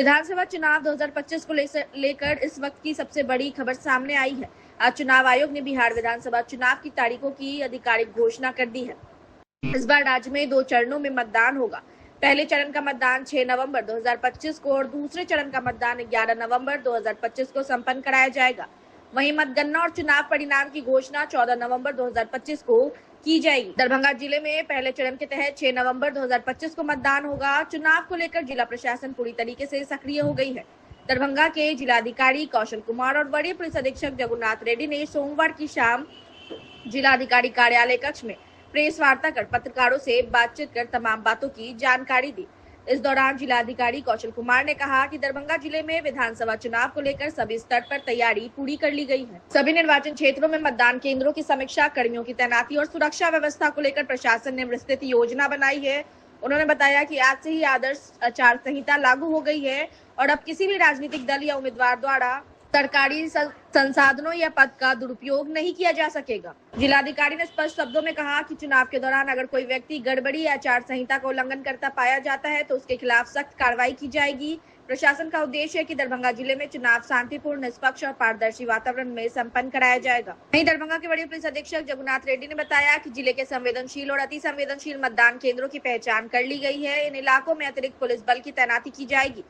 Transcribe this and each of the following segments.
विधानसभा चुनाव 2025 को लेकर इस वक्त की सबसे बड़ी खबर सामने आई है। आज चुनाव आयोग ने बिहार विधानसभा चुनाव की तारीखों की आधिकारिक घोषणा कर दी है। इस बार राज्य में 2 चरणों में मतदान होगा। पहले चरण का मतदान 6 नवंबर 2025 को और दूसरे चरण का मतदान 11 नवंबर 2025 को संपन्न कराया जाएगा। वहीं मतगणना और चुनाव परिणाम की घोषणा 14 नवंबर 2025 को की जाएगी। दरभंगा जिले में पहले चरण के तहत 6 नवंबर 2025 को मतदान होगा। चुनाव को लेकर जिला प्रशासन पूरी तरीके से सक्रिय हो गई है। दरभंगा के जिलाधिकारी कौशल कुमार और वरीय पुलिस अधीक्षक जगुनाथ रेड्डी ने सोमवार की शाम जिलाधिकारी कार्यालय कक्ष में प्रेस वार्ता कर पत्रकारों से बातचीत कर तमाम बातों की जानकारी दी। इस दौरान जिलाधिकारी कौशल कुमार ने कहा कि दरभंगा जिले में विधानसभा चुनाव को लेकर सभी स्तर पर तैयारी पूरी कर ली गई है। सभी निर्वाचन क्षेत्रों में मतदान केंद्रों की समीक्षा, कर्मियों की तैनाती और सुरक्षा व्यवस्था को लेकर प्रशासन ने विस्तृत योजना बनाई है। उन्होंने बताया कि आज से ही आदर्श आचार संहिता लागू हो गई है और अब किसी भी राजनीतिक दल या उम्मीदवार द्वारा सरकारी संसाधनों या पद का दुरुपयोग नहीं किया जा सकेगा। जिलाधिकारी ने स्पष्ट शब्दों में कहा कि चुनाव के दौरान अगर कोई व्यक्ति गड़बड़ी या आचार संहिता का उल्लंघन करता पाया जाता है तो उसके खिलाफ सख्त कार्रवाई की जाएगी। प्रशासन का उद्देश्य है कि दरभंगा जिले में चुनाव शांतिपूर्ण, निष्पक्ष और पारदर्शी वातावरण में संपन्न कराया जाएगा। वहीं दरभंगा के वरीय पुलिस अधीक्षक जगुनाथ रेड्डी ने बताया कि जिले के संवेदनशील और अति संवेदनशील मतदान केंद्रों की पहचान कर ली गई है। इन इलाकों में अतिरिक्त पुलिस बल की तैनाती की जाएगी।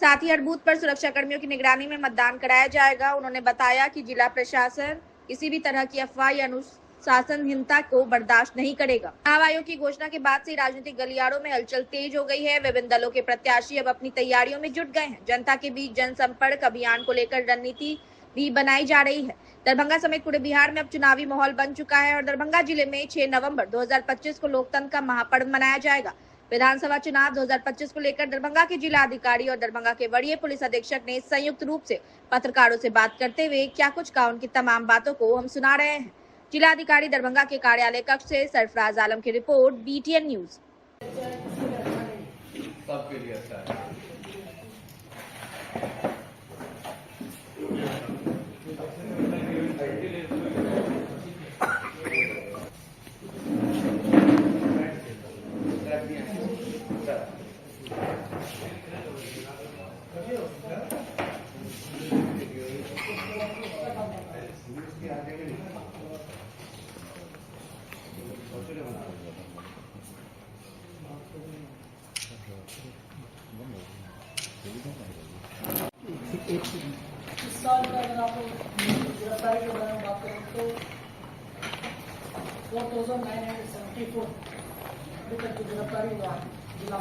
साथ ही हर बूथ पर सुरक्षा कर्मियों की निगरानी में मतदान कराया जाएगा। उन्होंने बताया कि जिला प्रशासन किसी भी तरह की अफवाह या अनुशासनहीनता को बर्दाश्त नहीं करेगा। चुनाव आयोग की घोषणा के बाद से राजनीतिक गलियारों में हलचल तेज हो गई है। विभिन्न दलों के प्रत्याशी अब अपनी तैयारियों में जुट गए हैं। जनता के बीच जनसंपर्क अभियान को लेकर रणनीति भी बनाई जा रही है। दरभंगा समेत पूरे बिहार में अब चुनावी माहौल बन चुका है और दरभंगा जिले में 6 नवंबर 2025 को लोकतंत्र का महापर्व मनाया जाएगा। विधानसभा चुनाव 2025 को लेकर दरभंगा के जिला अधिकारी और दरभंगा के वरीय पुलिस अधीक्षक ने संयुक्त रूप से पत्रकारों से बात करते हुए क्या कुछ कहा, उनकी तमाम बातों को हम सुना रहे हैं। जिला अधिकारी दरभंगा के कार्यालय कक्ष से सरफराज आलम की रिपोर्ट, BTN न्यूज। सबके लिए अच्छा है। इस साल का अगर आप गिरफ्तारी के बारे में बात करें तो 4,974 अभी तक जो गिरफ्तारी हुआ है जिला,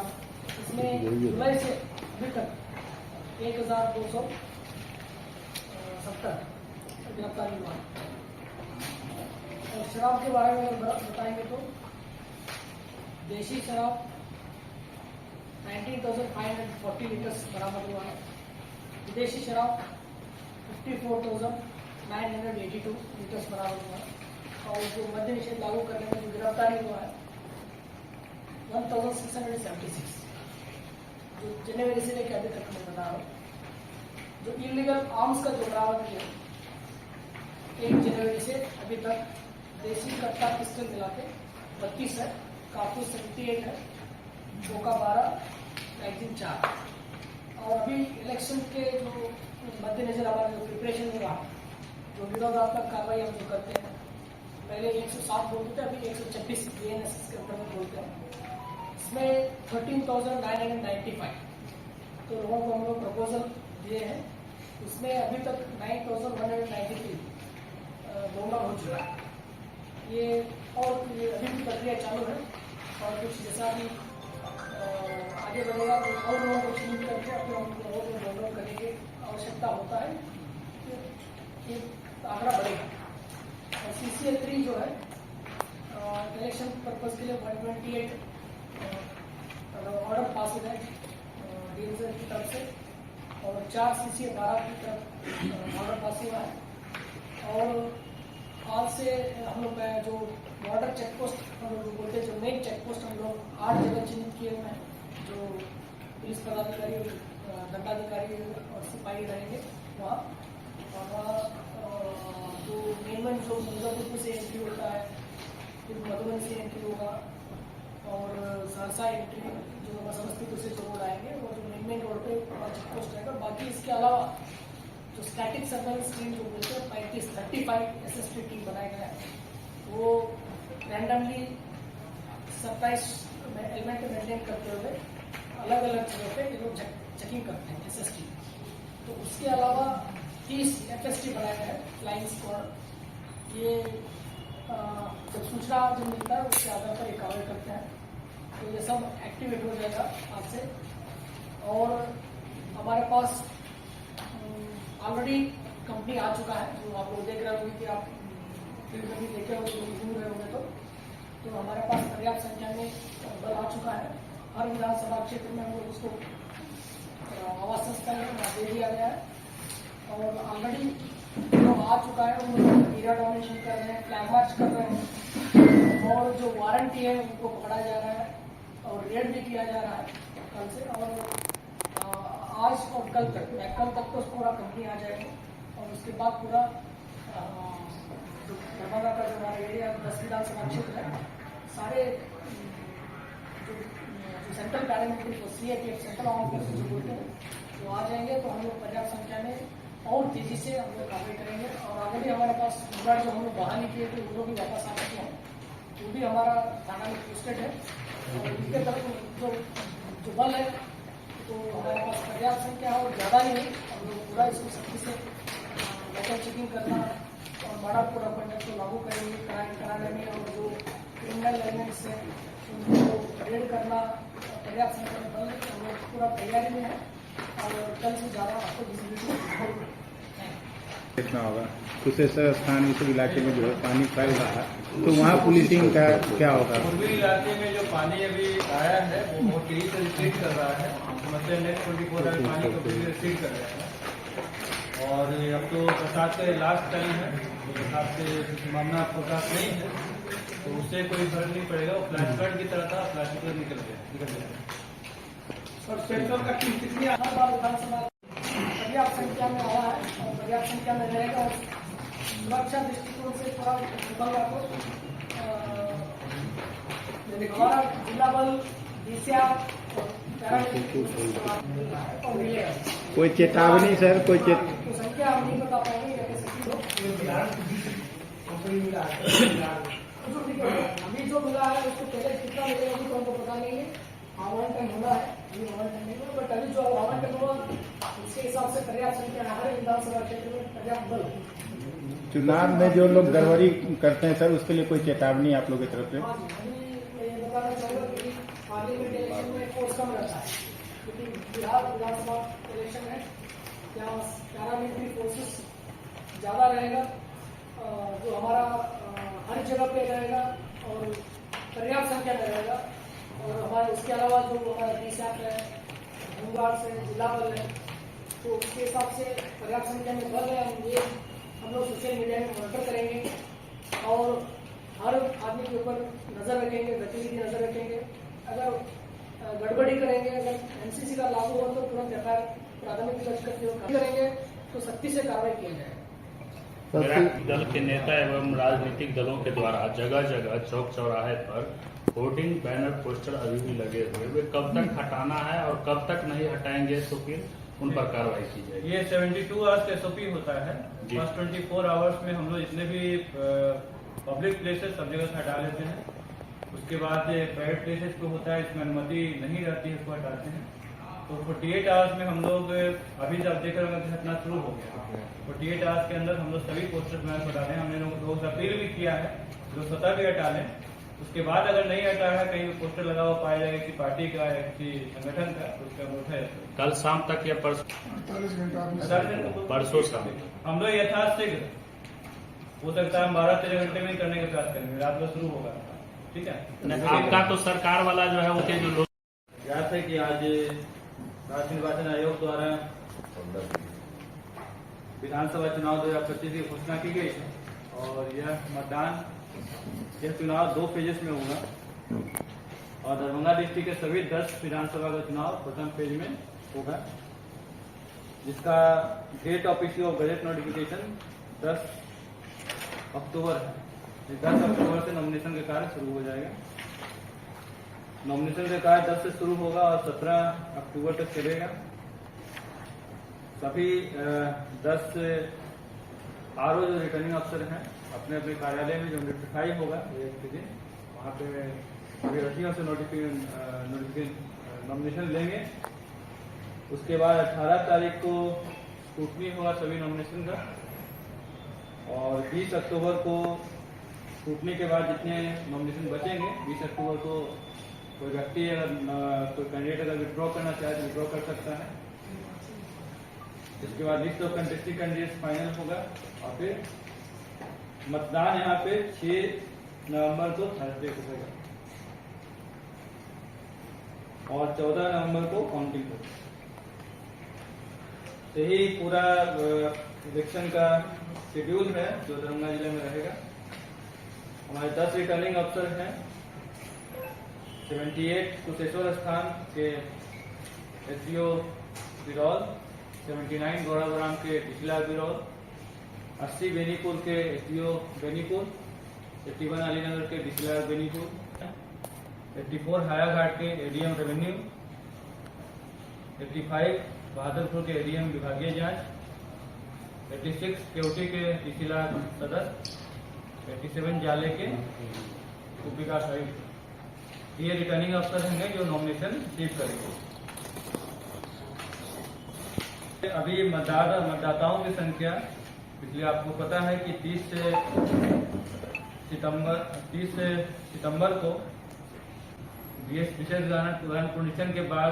इसमें जुलाई से अभी तक 1,270 गिरफ्तारी हुआ है। और शराब के बारे में अगर बताएंगे तो देशी शराब 19,540 लीटर्स बरामद हुआ है। विदेशी शराब 54,982 लीटर्स बरामद हुआ है। और जो मद्य निषेध लागू करने में जो गिरफ्तारी हुआ है 1,676, जो जनवरी से लेकर अभी तक मैं बता रहा हूँ। जो इलीगल आर्म्स का जो बरामद किया 1 जनवरी से अभी तक देशी कट्टा पिस्टल मिला के 32 है, कारतूस 78 है, बोका 12, मैगजीन 4। और अभी इलेक्शन के जो मद्देनजर हमारा जो प्रिपरेशन हुआ, जो विरोधात्मक कार्रवाई हम जो करते हैं, पहले 107 बोलते थे, अभी 126 BNS के ऊपर में बोलते हैं। इसमें 13,995 तो लोगों को हम लोग प्रपोजल दिए हैं। उसमें अभी तक 9,193 दोनों हो चुका है। ये अभी भी प्रक्रिया चालू है और कुछ जैसा कि आगे बढ़ेगा तो और लोगों को चिन्हित करके अपने लोगों को डाउनलोड करने की आवश्यकता होता है, ये आंकड़ा बढ़ेगा। और CCA 3 जो है इलेक्शन पर्पज के लिए 128 ऑर्डर पास हुए डिवीजन की तरफ से और 4 CCA 12 की तरफ ऑर्डर पास हुआ है। और आज से हम लोग जो बॉर्डर चेकपोस्ट हम लोग बोलते हैं, जो मेन चेकपोस्ट हम लोग 8 जगह चिन्हित किए हुए हैं, जो पुलिस पदाधिकारी, दंडाधिकारी और सिपाही रहेंगे वहाँ। और वहाँ जो मेन जो मुजफ्फरपुर से एंट्री होता है, फिर मधुबन से एंट्री होगा और सहरसा सहरसा एंट्री जो समस्तीपुर से जो रोड आएंगे वो जो मेन रोड पे चेक पोस्ट रहेगा। बाकी इसके अलावा जो स्टैटिक सर्वेलेंस टीम जो बोलते हैं 35 SST टीम बनाया गया है वो रैंडमली सरप्राइज एलिमेंट मेंटेन करते हुए अलग अलग जगह पे ये लोग चेकिंग करते हैं SST। तो उसके अलावा 30 FST बनाया गया है फ्लाइंग स्क्वाड। ये जब सूचना जो मिलता है उसके आधार पर ये कार्रवाई करते हैं। तो ये सब एक्टिवेट हो जाएगा आज से। और हमारे पास ऑलरेडी कंपनी आ चुका है जो आप लोग देख रहे होंगे कि आप फील्ड में भी देखे होंगे घूम रहे होंगे तो हमारे पास पर्याप्त संख्या में बल आ चुका है। हर विधानसभा क्षेत्र में हम लोग उसको आवासन स्थल दे दिया गया है और ऑलरेडी जो आ चुका है वो एरिया डोमिनेशन कर रहे हैं, फ्लैग मार्च कर रहे हैं और जो वारंटी है उनको पकड़ा जा रहा है और रेड भी किया जा रहा है कल से। और आज और कल तक तो पूरा कंपनी आ जाएगी और उसके बाद पूरा दरभंगा का जो हमारा एरिया 10 विधानसभा क्षेत्र है सारे जो central paramilitary force CAPF central arm forces जो बोलते हैं वो आ जाएंगे। तो हम लोग पर्याप्त संख्या में और तेजी से हम लोग कार्रवाई करेंगे। और आगे भी हमारे पास जो हम लोग बहाली किए थे वो लोग भी वापस आ चुके हैं, वो भी हमारा थाना में पोस्टेड है। और इनके तरफ जो बल है तो हमारे पास पर्याप्त संख्या है और ज़्यादा नहीं, हम लोग पूरा इसको सख्ती से वेपन चेकिंग करना और बड़ा पूरा कंडक्ट को लागू करेंगे कराने में और जो क्रिमिनल एलिमेंट्स है उनको रेड करना पर्याप्त संख्या में बल हम लोग पूरा तैयारी में है और कल से ज़्यादा आपको विजिबिलिटी देखना होगा। कुशेश्वर स्थान इस इलाके में जो है पानी फैल रहा है तो वहाँ पुलिसिंग का क्या होगा? पूर्वी इलाके में जो पानी अभी आया है वो बहुत तेजी से रिस्ट्रिक्ट कर रहा है, मतलब नेक्स्ट 24 आवर पानी को पूरी रिस्ट्रिक्ट कर रहे हैं। और अब तो बरसात का लास्ट टाइम है, तो बरसात से मामला फोरकास्ट नहीं है तो उससे कोई फर्क नहीं पड़ेगा। वो फ्लैश फ्लड की तरह था, फ्लैश फ्लड निकल गया। और सेंट्रल का टीम कितनी विधानसभा पर्याप्त संख्या में आया है और पर्याप्त संख्या में रहेगा और सुरक्षा दृष्टिकोण से थोड़ा दरभंगा को हमारा जिला बल DCR और मिलेगा। कोई चेतावनी सर, कोई तो संख्या हम नहीं बता पाएंगे अभी जो मिला है उसको पहले कितना मिलेगा तो हमको पता नहीं है। आवंटन होना है, अभी आवंटन नहीं हुआ, बट अभी जो आवंटन हुआ उसके हिसाब से पर्याप्त संख्या हर विधानसभा क्षेत्र में पर्याप्त बल। चुनाव में जो लोग गड़बड़ी करते हैं सर उसके लिए कोई चेतावनी आप लोग की तरफ से? हाँ जी, अभी मैं ये बताना चाहूँगा कि पार्लियामेंट इलेक्शन में फोर्स कम रहता है क्योंकि बिहार विधानसभा इलेक्शन है, यहाँ पैरामिलिट्री फोर्सेस ज़्यादा रहेगा जो हमारा हर जगह पे रहेगा और पर्याप्त संख्या में रहेगा। और हमारे उसके अलावा जो हमारा DCR है, होमगार्ड्स है, जिला बल है, तो उसके हिसाब से पर्याप्त संख्या में बल है। हम लोग सोशल मीडिया में मॉनिटर करेंगे और हर आदमी के ऊपर नज़र रखेंगे, गतिविधि नज़र रखेंगे। अगर गड़बड़ी करेंगे, अगर MCC का लागू हो तो तुरंत FIR प्राथमिक दर्ज करते हुए करेंगे तो सख्ती से कार्रवाई किया जाएगा। दल के नेता एवं राजनीतिक दलों के द्वारा जगह जगह चौक चौराहे पर होर्डिंग बैनर पोस्टर अभी भी लगे हुए, वे कब तक हटाना है और कब तक नहीं हटाएंगे तो फिर उन पर कार्रवाई की जाएगी? ये 72 आवर्स का SOP होता है। फर्स्ट 24 आवर्स में हम लोग जितने भी पब्लिक प्लेसेस सब जगह से हटा लेते हैं। उसके बाद प्राइवेट प्लेसेस पे होता है इसमें अनुमति नहीं रहती है, उसको हटाते हैं। तो 48 आवर्स में हम लोग अभी जब देख रहे हैं हटना शुरू हो गया। 48 आवर्स के अंदर हम लोग सभी पोस्टर बैनर हटा रहे हैं। हमने लोगों से अपील भी किया है जो स्वतः भी हटा लें। उसके बाद अगर नहीं हटा है, कहीं पोस्टर लगा हुआ पाया जाएगा किसी पार्टी का या किसी संगठन का, तो उसका उठा जाए। कल शाम तक या परसों शाम हम लोग यथाशीघ्र हो सकता है हम 12-13 घंटे में करने का प्रयास करेंगे। रात को शुरू होगा, ठीक है। आपका तो सरकार वाला जो है उनके जो लोग याद है कि आज राज्य निर्वाचन आयोग द्वारा विधानसभा चुनाव 2025 की घोषणा की गई है और यह चुनाव 2 फेजेस में होगा और दरभंगा डिस्ट्रिक्ट के सभी 10 विधानसभा का चुनाव प्रथम फेज में होगा, जिसका date of issue of gazette notification 10 अक्टूबर है। 10 अक्टूबर से नॉमिनेशन का कार्य शुरू हो जाएगा नॉमिनेशन का कार्य 10 से शुरू होगा और 17 अक्टूबर तक चलेगा। सभी 10 आरओ जो रिटर्निंग अफसर हैं अपने अपने कार्यालय में जो नोटिफाई होगा एक दिन वहाँ पे अभ्यर्थियों से नॉमिनेशन लेंगे। उसके बाद 18 तारीख को स्क्रूटनी होगा सभी नॉमिनेशन का और 20 अक्टूबर को स्क्रूटनी के बाद जितने नॉमिनेशन बचेंगे 20 अक्टूबर को कोई व्यक्ति अगर कोई कैंडिडेट अगर विड्रॉ करना चाहे तो विड्रॉ कर सकता है। इसके बाद list of contesting candidates final होगा और फिर मतदान यहाँ पे 6 नवंबर को थर्सडे को होगा और 14 नवंबर को काउंटिंग होगा। यही पूरा इलेक्शन का शेड्यूल है जो दरभंगा जिले में रहेगा। हमारे 10 रिटर्निंग अफसर हैं। 78 कुशेश्वर स्थान के एसडीओ बिरौल, 79 गौरावराम के पिछला बिरौल, 80 बेनीपुर के एसडीओ बेनीपुर, 81 अलीनगर के पिछला बेनीपुर, 84 हायाघाट के एडीएम रेवेन्यू, 85 बहादुरपुर के एडीएम विभागीय जांच, 86 केवटी के पिछला सदस्य, 87 जाले के उप विकास आयुक्त। ये रिटर्निंग अफसर हैं जो नॉमिनेशन रिसीव करेंगे। अभी मतदाताओं की संख्या इसलिए आपको पता है कि 30 सितंबर को विशेष ग्रहण पुनरीक्षण के बाद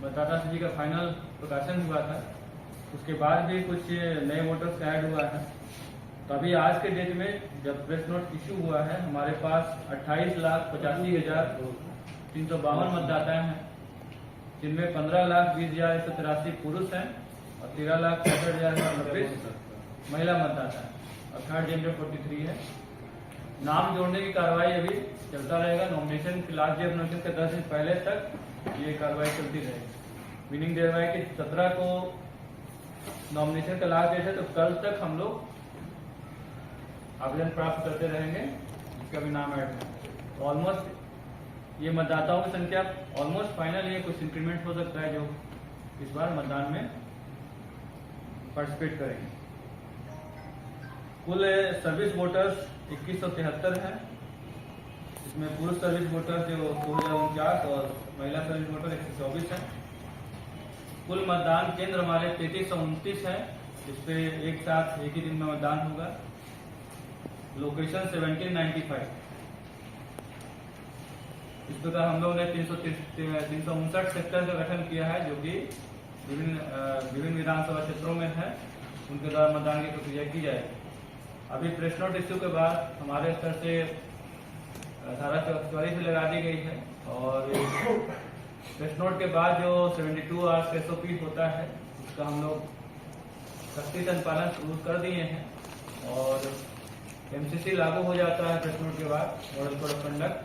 मतदाता सूची का फाइनल प्रकाशन हुआ था। उसके बाद भी कुछ नए वोटर्स ऐड हुआ है। तो अभी आज के डेट में जब प्रेस नोट इश्यू हुआ है हमारे पास 28,85,352 मतदाता हैं, जिनमें 15,20,183 पुरुष हैं और 13,65,090 महिला मतदाता हैं और थर्ड जेंडर 43 है। नाम जोड़ने की कार्रवाई अभी चलता रहेगा। नॉमिनेशन की लास्ट डे ऑफ नॉमिनेशन के 10 दिन पहले तक ये कार्रवाई चलती रहेगी। मीनिंग दे रहा है कि 17 को नॉमिनेशन का लास्ट डेट है तो कल तक हम लोग आवेदन प्राप्त करते रहेंगे जिसका भी नाम ऐड है। तो ऑलमोस्ट ये मतदाताओं की संख्या ऑलमोस्ट फाइनल है। कुछ इंक्रीमेंट हो सकता है जो इस बार मतदान में पार्टिसिपेट करेंगे। कुल सर्विस वोटर्स 2173 हैं। इसमें पुरुष सर्विस वोटर जो 2049 और महिला सर्विस वोटर 124 हैं। कुल मतदान केंद्र हमारे 3329 हैं जिसपे एक साथ एक ही दिन में मतदान होगा। लोकेशन 1795। इस प्रकार हम लोगों ने 359 सेक्टर का गठन किया है जो कि विभिन्न विधानसभा क्षेत्रों में है। उनके द्वारा मतदान की प्रक्रिया की जाएगी। अभी प्रेस नोट इश्यू के बाद हमारे स्तर से धारा 44 भी लगा दी गई है और प्रेस नोट के बाद जो 72 आवर्स SOP होता है उसका हम लोग सख्ती से अनुपालन शुरू कर दिए हैं और MCC लागू हो जाता है प्रेस नोट के बाद मॉडल कोड ऑफ कंडक्ट।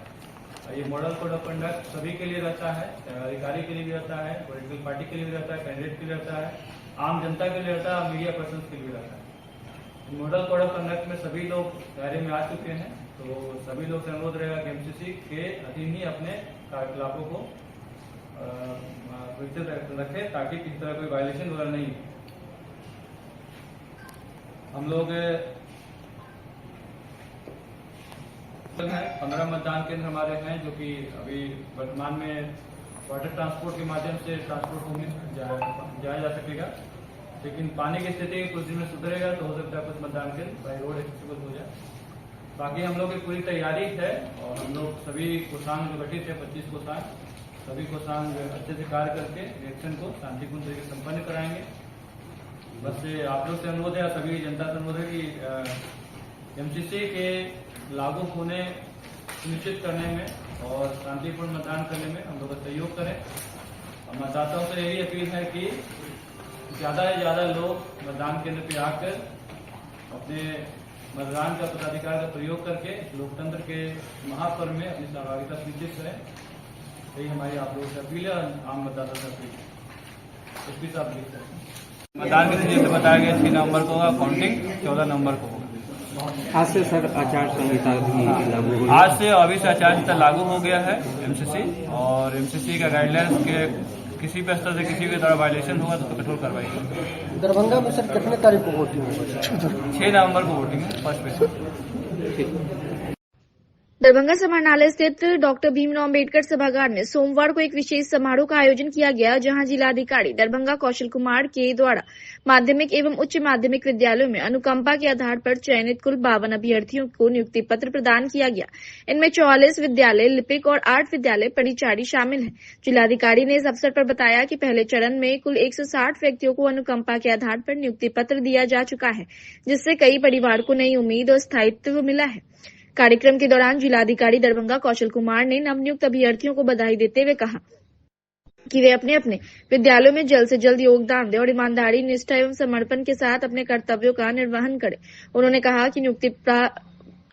ये मॉडल कोड ऑफ कंडक्ट सभी के लिए रहता है, अधिकारी के लिए भी रहता है, पॉलिटिकल पार्टी के लिए भी रहता है, कैंडिडेट के लिए रहता है, आम जनता के लिए रहता है और मीडिया पर्सन के लिए रहता है। मॉडल कोड ऑफ कंडक्ट में सभी लोग दायरे में आ चुके हैं तो सभी लोग से अनुरोध रहेगा कि MCC के अधीन ही अपने कार्यकलापों को रखें ताकि किसी तरह कोई वायलेशन वगैरह नहीं हो। हम लोग 15 मतदान केंद्र हमारे हैं जो कि अभी वर्तमान में वाटर ट्रांसपोर्ट के माध्यम से ट्रांसपोर्ट होने जाया जा सकेगा, लेकिन पानी की स्थिति कुछ दिन में सुधरेगा तो हो सकता है कुछ मतदान केंद्र बाई रोड एक्सेसिबल हो जाए। बाकी हम लोग की पूरी तैयारी है और हम लोग सभी कोषांग जो गठित है 25 कोषांग सभी कोषांग अच्छे से कार्य करके इलेक्शन को शांतिपूर्ण तरीके से संपन्न कराएंगे। बस आप लोग से अनुरोध है, सभी जनता से अनुरोध है कि MCC के लागू होने सुनिश्चित करने में और शांतिपूर्ण मतदान करने में हम लोग सहयोग करें। और मतदाताओं से यही अपील है कि ज़्यादा से ज़्यादा लोग मतदान केंद्र पर आकर अपने मतदान का मताधिकार का प्रयोग करके लोकतंत्र के महापर्व में अपनी सहभागिता सुनिश्चित करें। यही हमारी आप लोगों से अपील है और आम मतदाता से अपील है। SP साहब लिख सकते हैं। मतदान के लिए बताया गया 6 नवंबर को होगा काउंटिंग, 14 नवंबर को होगा। आज से सर आचार संहिता भी लागू हुई। आज से अभी से आचार संहिता लागू हो गया है एमसीसी, और एमसीसी का गाइडलाइंस के किसी भी स्तर से किसी भी तरह वायलेशन होगा तो कठोर कार्रवाई होगी। दरभंगा में सर कितने तारीख को वोटिंग होगा? 6 नवंबर को वोटिंग है, फर्स्ट पेज। दरभंगा समाहरणालय स्थित डॉक्टर भीमराव अम्बेडकर सभागार में सोमवार को एक विशेष समारोह का आयोजन किया गया, जहां जिलाधिकारी दरभंगा कौशल कुमार के द्वारा माध्यमिक एवं उच्च माध्यमिक विद्यालयों में अनुकंपा के आधार पर चयनित कुल 52 अभ्यर्थियों को नियुक्ति पत्र प्रदान किया गया। इनमें 44 विद्यालय लिपिक और 8 विद्यालय परिचारी शामिल हैं। जिलाधिकारी ने इस अवसर पर बताया कि पहले चरण में कुल 160 व्यक्तियों को अनुकंपा के आधार पर नियुक्ति पत्र दिया जा चुका है, जिससे कई परिवार को नई उम्मीद और स्थायित्व मिला है। कार्यक्रम के दौरान जिलाधिकारी दरभंगा कौशल कुमार ने नवनियुक्त अभ्यर्थियों को बधाई देते हुए कहा कि वे अपने अपने विद्यालयों में जल्द से जल्द योगदान दें और ईमानदारी, निष्ठा एवं समर्पण के साथ अपने कर्तव्यों का निर्वहन करें। उन्होंने कहा कि नियुक्ति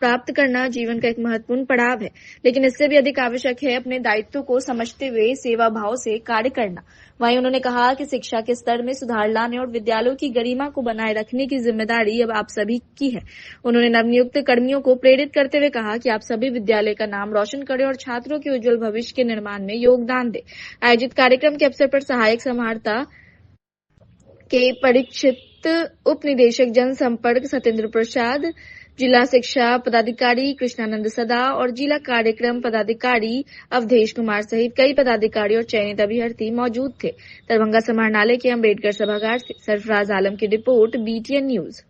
प्राप्त करना जीवन का एक महत्वपूर्ण पड़ाव है, लेकिन इससे भी अधिक आवश्यक है अपने दायित्व को समझते हुए सेवा भाव से कार्य करना। वहीं उन्होंने कहा कि शिक्षा के स्तर में सुधार लाने और विद्यालयों की गरिमा को बनाए रखने की जिम्मेदारी अब आप सभी की है। उन्होंने नवनियुक्त कर्मियों को प्रेरित करते हुए कहा कि आप सभी विद्यालय का नाम रोशन करें और छात्रों के उज्जवल भविष्य के निर्माण में योगदान दें। आयोजित कार्यक्रम के अवसर पर सहायक समाहर्ता के परीक्षित उप निदेशक जनसंपर्क सत्येंद्र प्रसाद, जिला शिक्षा पदाधिकारी कृष्णानंद सदा और जिला कार्यक्रम पदाधिकारी अवधेश कुमार सहित कई पदाधिकारी और चयनित अभ्यर्थी मौजूद थे। दरभंगा समाहरणालय के अम्बेडकर सभागार से सरफराज आलम की रिपोर्ट, BTN न्यूज।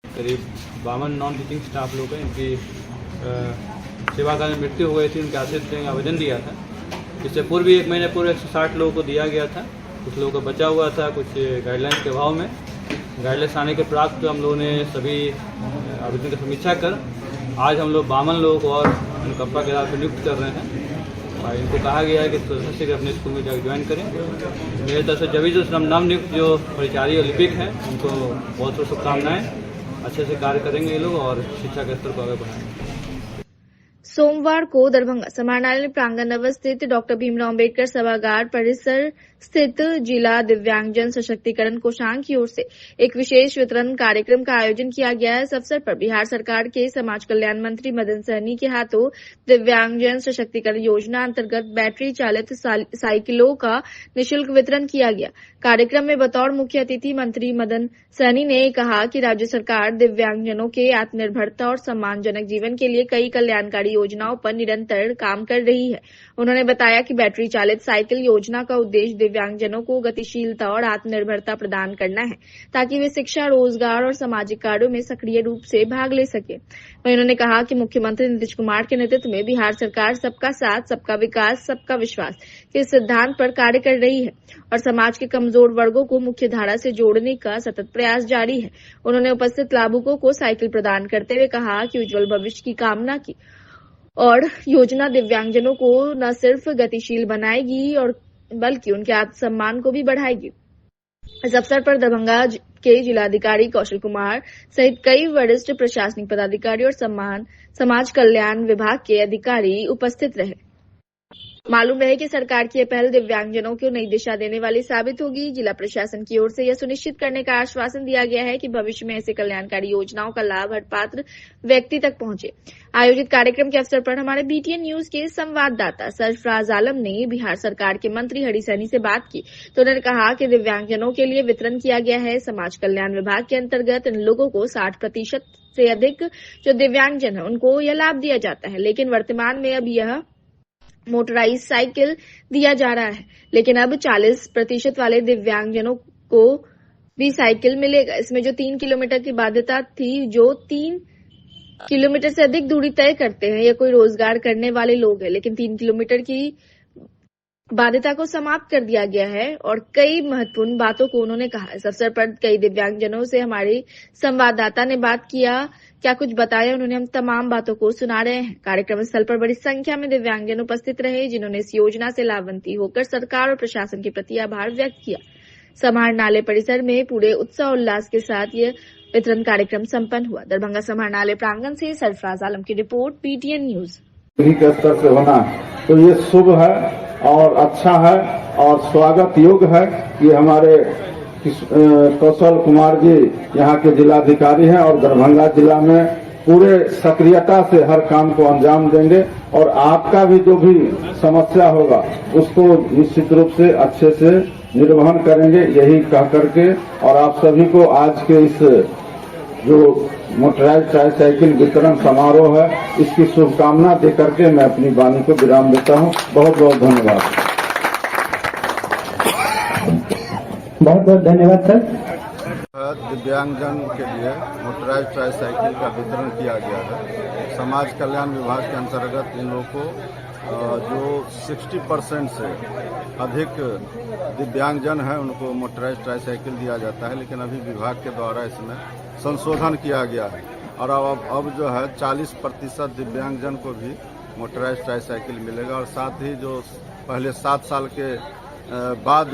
करीब 52 नॉन टीचिंग स्टाफ लोग हैं, इनकी सेवा काल में मृत्यु हो गई थी। उनके आश्रित ने आवेदन दिया था। इससे पूर्व भी 1 महीने पूर्व 160 लोगों को दिया गया था। कुछ लोगों को बचा हुआ था, कुछ गाइडलाइंस के अभाव में। गाइडलाइंस आने के प्राप्त हम लोगों ने सभी आवेदन की समीक्षा कर आज हम लोग 52 लोगों को और अनुकंपा के आधार पर नियुक्त कर रहे हैं। और इनको कहा गया है कि सदस्य अपने स्कूल में जाकर ज्वाइन करें। मेरे तरफ से जब जो नवनियुक्त जो परिचारी और लिपिक हैं, उनको बहुत बहुत शुभकामनाएं। अच्छे से कार्य करेंगे ये लोग और शिक्षा के स्तर को आगे बढ़ाएंगे। सोमवार को दरभंगा समाहरणालय प्रांगण अवस्थित डॉक्टर भीमराव अम्बेडकर सभागार परिसर स्थित जिला दिव्यांगजन सशक्तिकरण कोषांग की ओर से एक विशेष वितरण कार्यक्रम का आयोजन किया गया। इस अवसर पर बिहार सरकार के समाज कल्याण मंत्री मदन सहनी के हाथों दिव्यांगजन सशक्तिकरण योजना अंतर्गत बैटरी चालित साइकिलों का निःशुल्क वितरण किया गया। कार्यक्रम में बतौर मुख्य अतिथि मंत्री मदन सहनी ने कहा कि राज्य सरकार दिव्यांगजनों के आत्मनिर्भरता और सम्मानजनक जीवन के लिए कई कल्याणकारी योजनाओं पर निरंतर काम कर रही है। उन्होंने बताया कि बैटरी चालित साइकिल योजना का उद्देश्य दिव्यांगजनों को गतिशीलता और आत्मनिर्भरता प्रदान करना है, ताकि वे शिक्षा, रोजगार और सामाजिक कार्यों में सक्रिय रूप से भाग ले सके। वहीं उन्होंने कहा कि मुख्यमंत्री नीतीश कुमार के नेतृत्व में बिहार सरकार सबका साथ, सबका विकास, सबका विश्वास के सिद्धांत पर कार्य कर रही है और समाज के कमजोर वर्गों को मुख्य धारा से जोड़ने का सतत प्रयास जारी है। उन्होंने उपस्थित लाभुकों को साइकिल प्रदान करते हुए कहा कि उज्जवल भविष्य की कामना की और योजना दिव्यांगजनों को न सिर्फ गतिशील बनाएगी और बल्कि उनके आत्मसम्मान को भी बढ़ाएगी। इस अवसर पर दरभंगा के जिलाधिकारी कौशल कुमार सहित कई वरिष्ठ प्रशासनिक पदाधिकारी और समाज कल्याण विभाग के अधिकारी उपस्थित रहे। मालूम रहे कि सरकार की यह पहल दिव्यांगजनों को नई दिशा देने वाली साबित होगी। जिला प्रशासन की ओर से यह सुनिश्चित करने का आश्वासन दिया गया है कि भविष्य में ऐसे कल्याणकारी योजनाओं का लाभ हर पात्र व्यक्ति तक पहुंचे। आयोजित कार्यक्रम के अवसर पर हमारे BTN न्यूज के संवाददाता सरफराज आलम ने बिहार सरकार के मंत्री हरि सहनी से बात की तो उन्होंने कहा कि दिव्यांगजनों के लिए वितरण किया गया है। समाज कल्याण विभाग के अंतर्गत इन लोगों को 60% से अधिक जो दिव्यांगजन है उनको यह लाभ दिया जाता है, लेकिन वर्तमान में अब यह मोटराइज साइकिल दिया जा रहा है, लेकिन अब 40% वाले दिव्यांगजनों को भी साइकिल मिलेगा। इसमें जो 3 किलोमीटर की बाध्यता थी, जो 3 किलोमीटर से अधिक दूरी तय करते हैं या कोई रोजगार करने वाले लोग हैं, लेकिन 3 किलोमीटर की बाध्यता को समाप्त कर दिया गया है और कई महत्वपूर्ण बातों को उन्होंने कहा। इस अवसर पर कई दिव्यांगजनों से हमारे संवाददाता ने बात किया, क्या कुछ बताया उन्होंने, हम तमाम बातों को सुना रहे हैं। कार्यक्रम स्थल पर बड़ी संख्या में दिव्यांगजन उपस्थित रहे, जिन्होंने इस योजना से लाभान्वित होकर सरकार और प्रशासन के प्रति आभार व्यक्त किया। समाहरणालय परिसर में पूरे उत्साह उल्लास के साथ यह वितरण कार्यक्रम संपन्न हुआ। दरभंगा समाहरणालय प्रांगण से सरफराज आलम की रिपोर्ट, PTN न्यूज। के स्तर से होना तो ये शुभ है और अच्छा है और स्वागत योग्य है कि हमारे कौशल कुमार जी यहाँ के जिलाधिकारी हैं और दरभंगा जिला में पूरे सक्रियता से हर काम को अंजाम देंगे और आपका भी जो भी समस्या होगा उसको निश्चित रूप से अच्छे से निर्वहन करेंगे, यही कह करके और आप सभी को आज के इस जो मोटराइज्ड ट्राईसाइकिल वितरण समारोह है इसकी शुभकामना दे करके मैं अपनी वाणी को विराम देता हूँ। बहुत बहुत धन्यवाद। बहुत बहुत धन्यवाद सर। दिव्यांगजन के लिए मोटराइज्ड ट्राईसाइकिल का वितरण किया गया है। समाज कल्याण विभाग के अंतर्गत इन लोगों को जो 60% से अधिक दिव्यांगजन हैं उनको मोटराइज्ड ट्राईसाइकिल दिया जाता है, लेकिन अभी विभाग के द्वारा इसमें संशोधन किया गया है और अब जो है 40% दिव्यांगजन को भी मोटराइज्ड ट्राईसाइकिल मिलेगा और साथ ही जो पहले 7 साल के बाद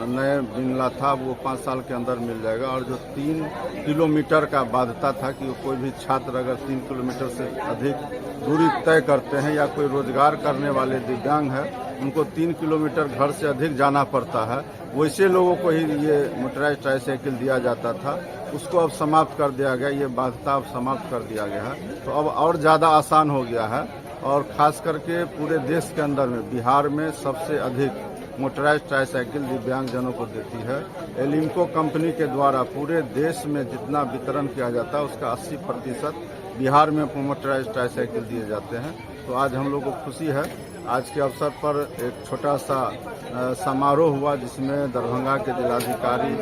नए मिलना था वो 5 साल के अंदर मिल जाएगा और जो 3 किलोमीटर का बाध्यता था कि कोई भी छात्र अगर 3 किलोमीटर से अधिक दूरी तय करते हैं या कोई रोजगार करने वाले दिव्यांग है उनको 3 किलोमीटर घर से अधिक जाना पड़ता है, वैसे लोगों को ही ये मोटराइज्ड ट्राईसाइकिल दिया जाता था, उसको अब समाप्त कर दिया गया। ये बाध्यता अब समाप्त कर दिया गया है तो अब और ज़्यादा आसान हो गया है और खास करके पूरे देश के अंदर में बिहार में सबसे अधिक मोटराइज्ड ट्राईसाइकिल दिव्यांगजनों को देती है। एलिम्को कंपनी के द्वारा पूरे देश में जितना वितरण किया जाता है उसका 80% बिहार में मोटराइज्ड ट्राईसाइकिल दिए जाते हैं। तो आज हम लोग को खुशी है। आज के अवसर पर एक छोटा सा समारोह हुआ जिसमें दरभंगा के जिलाधिकारी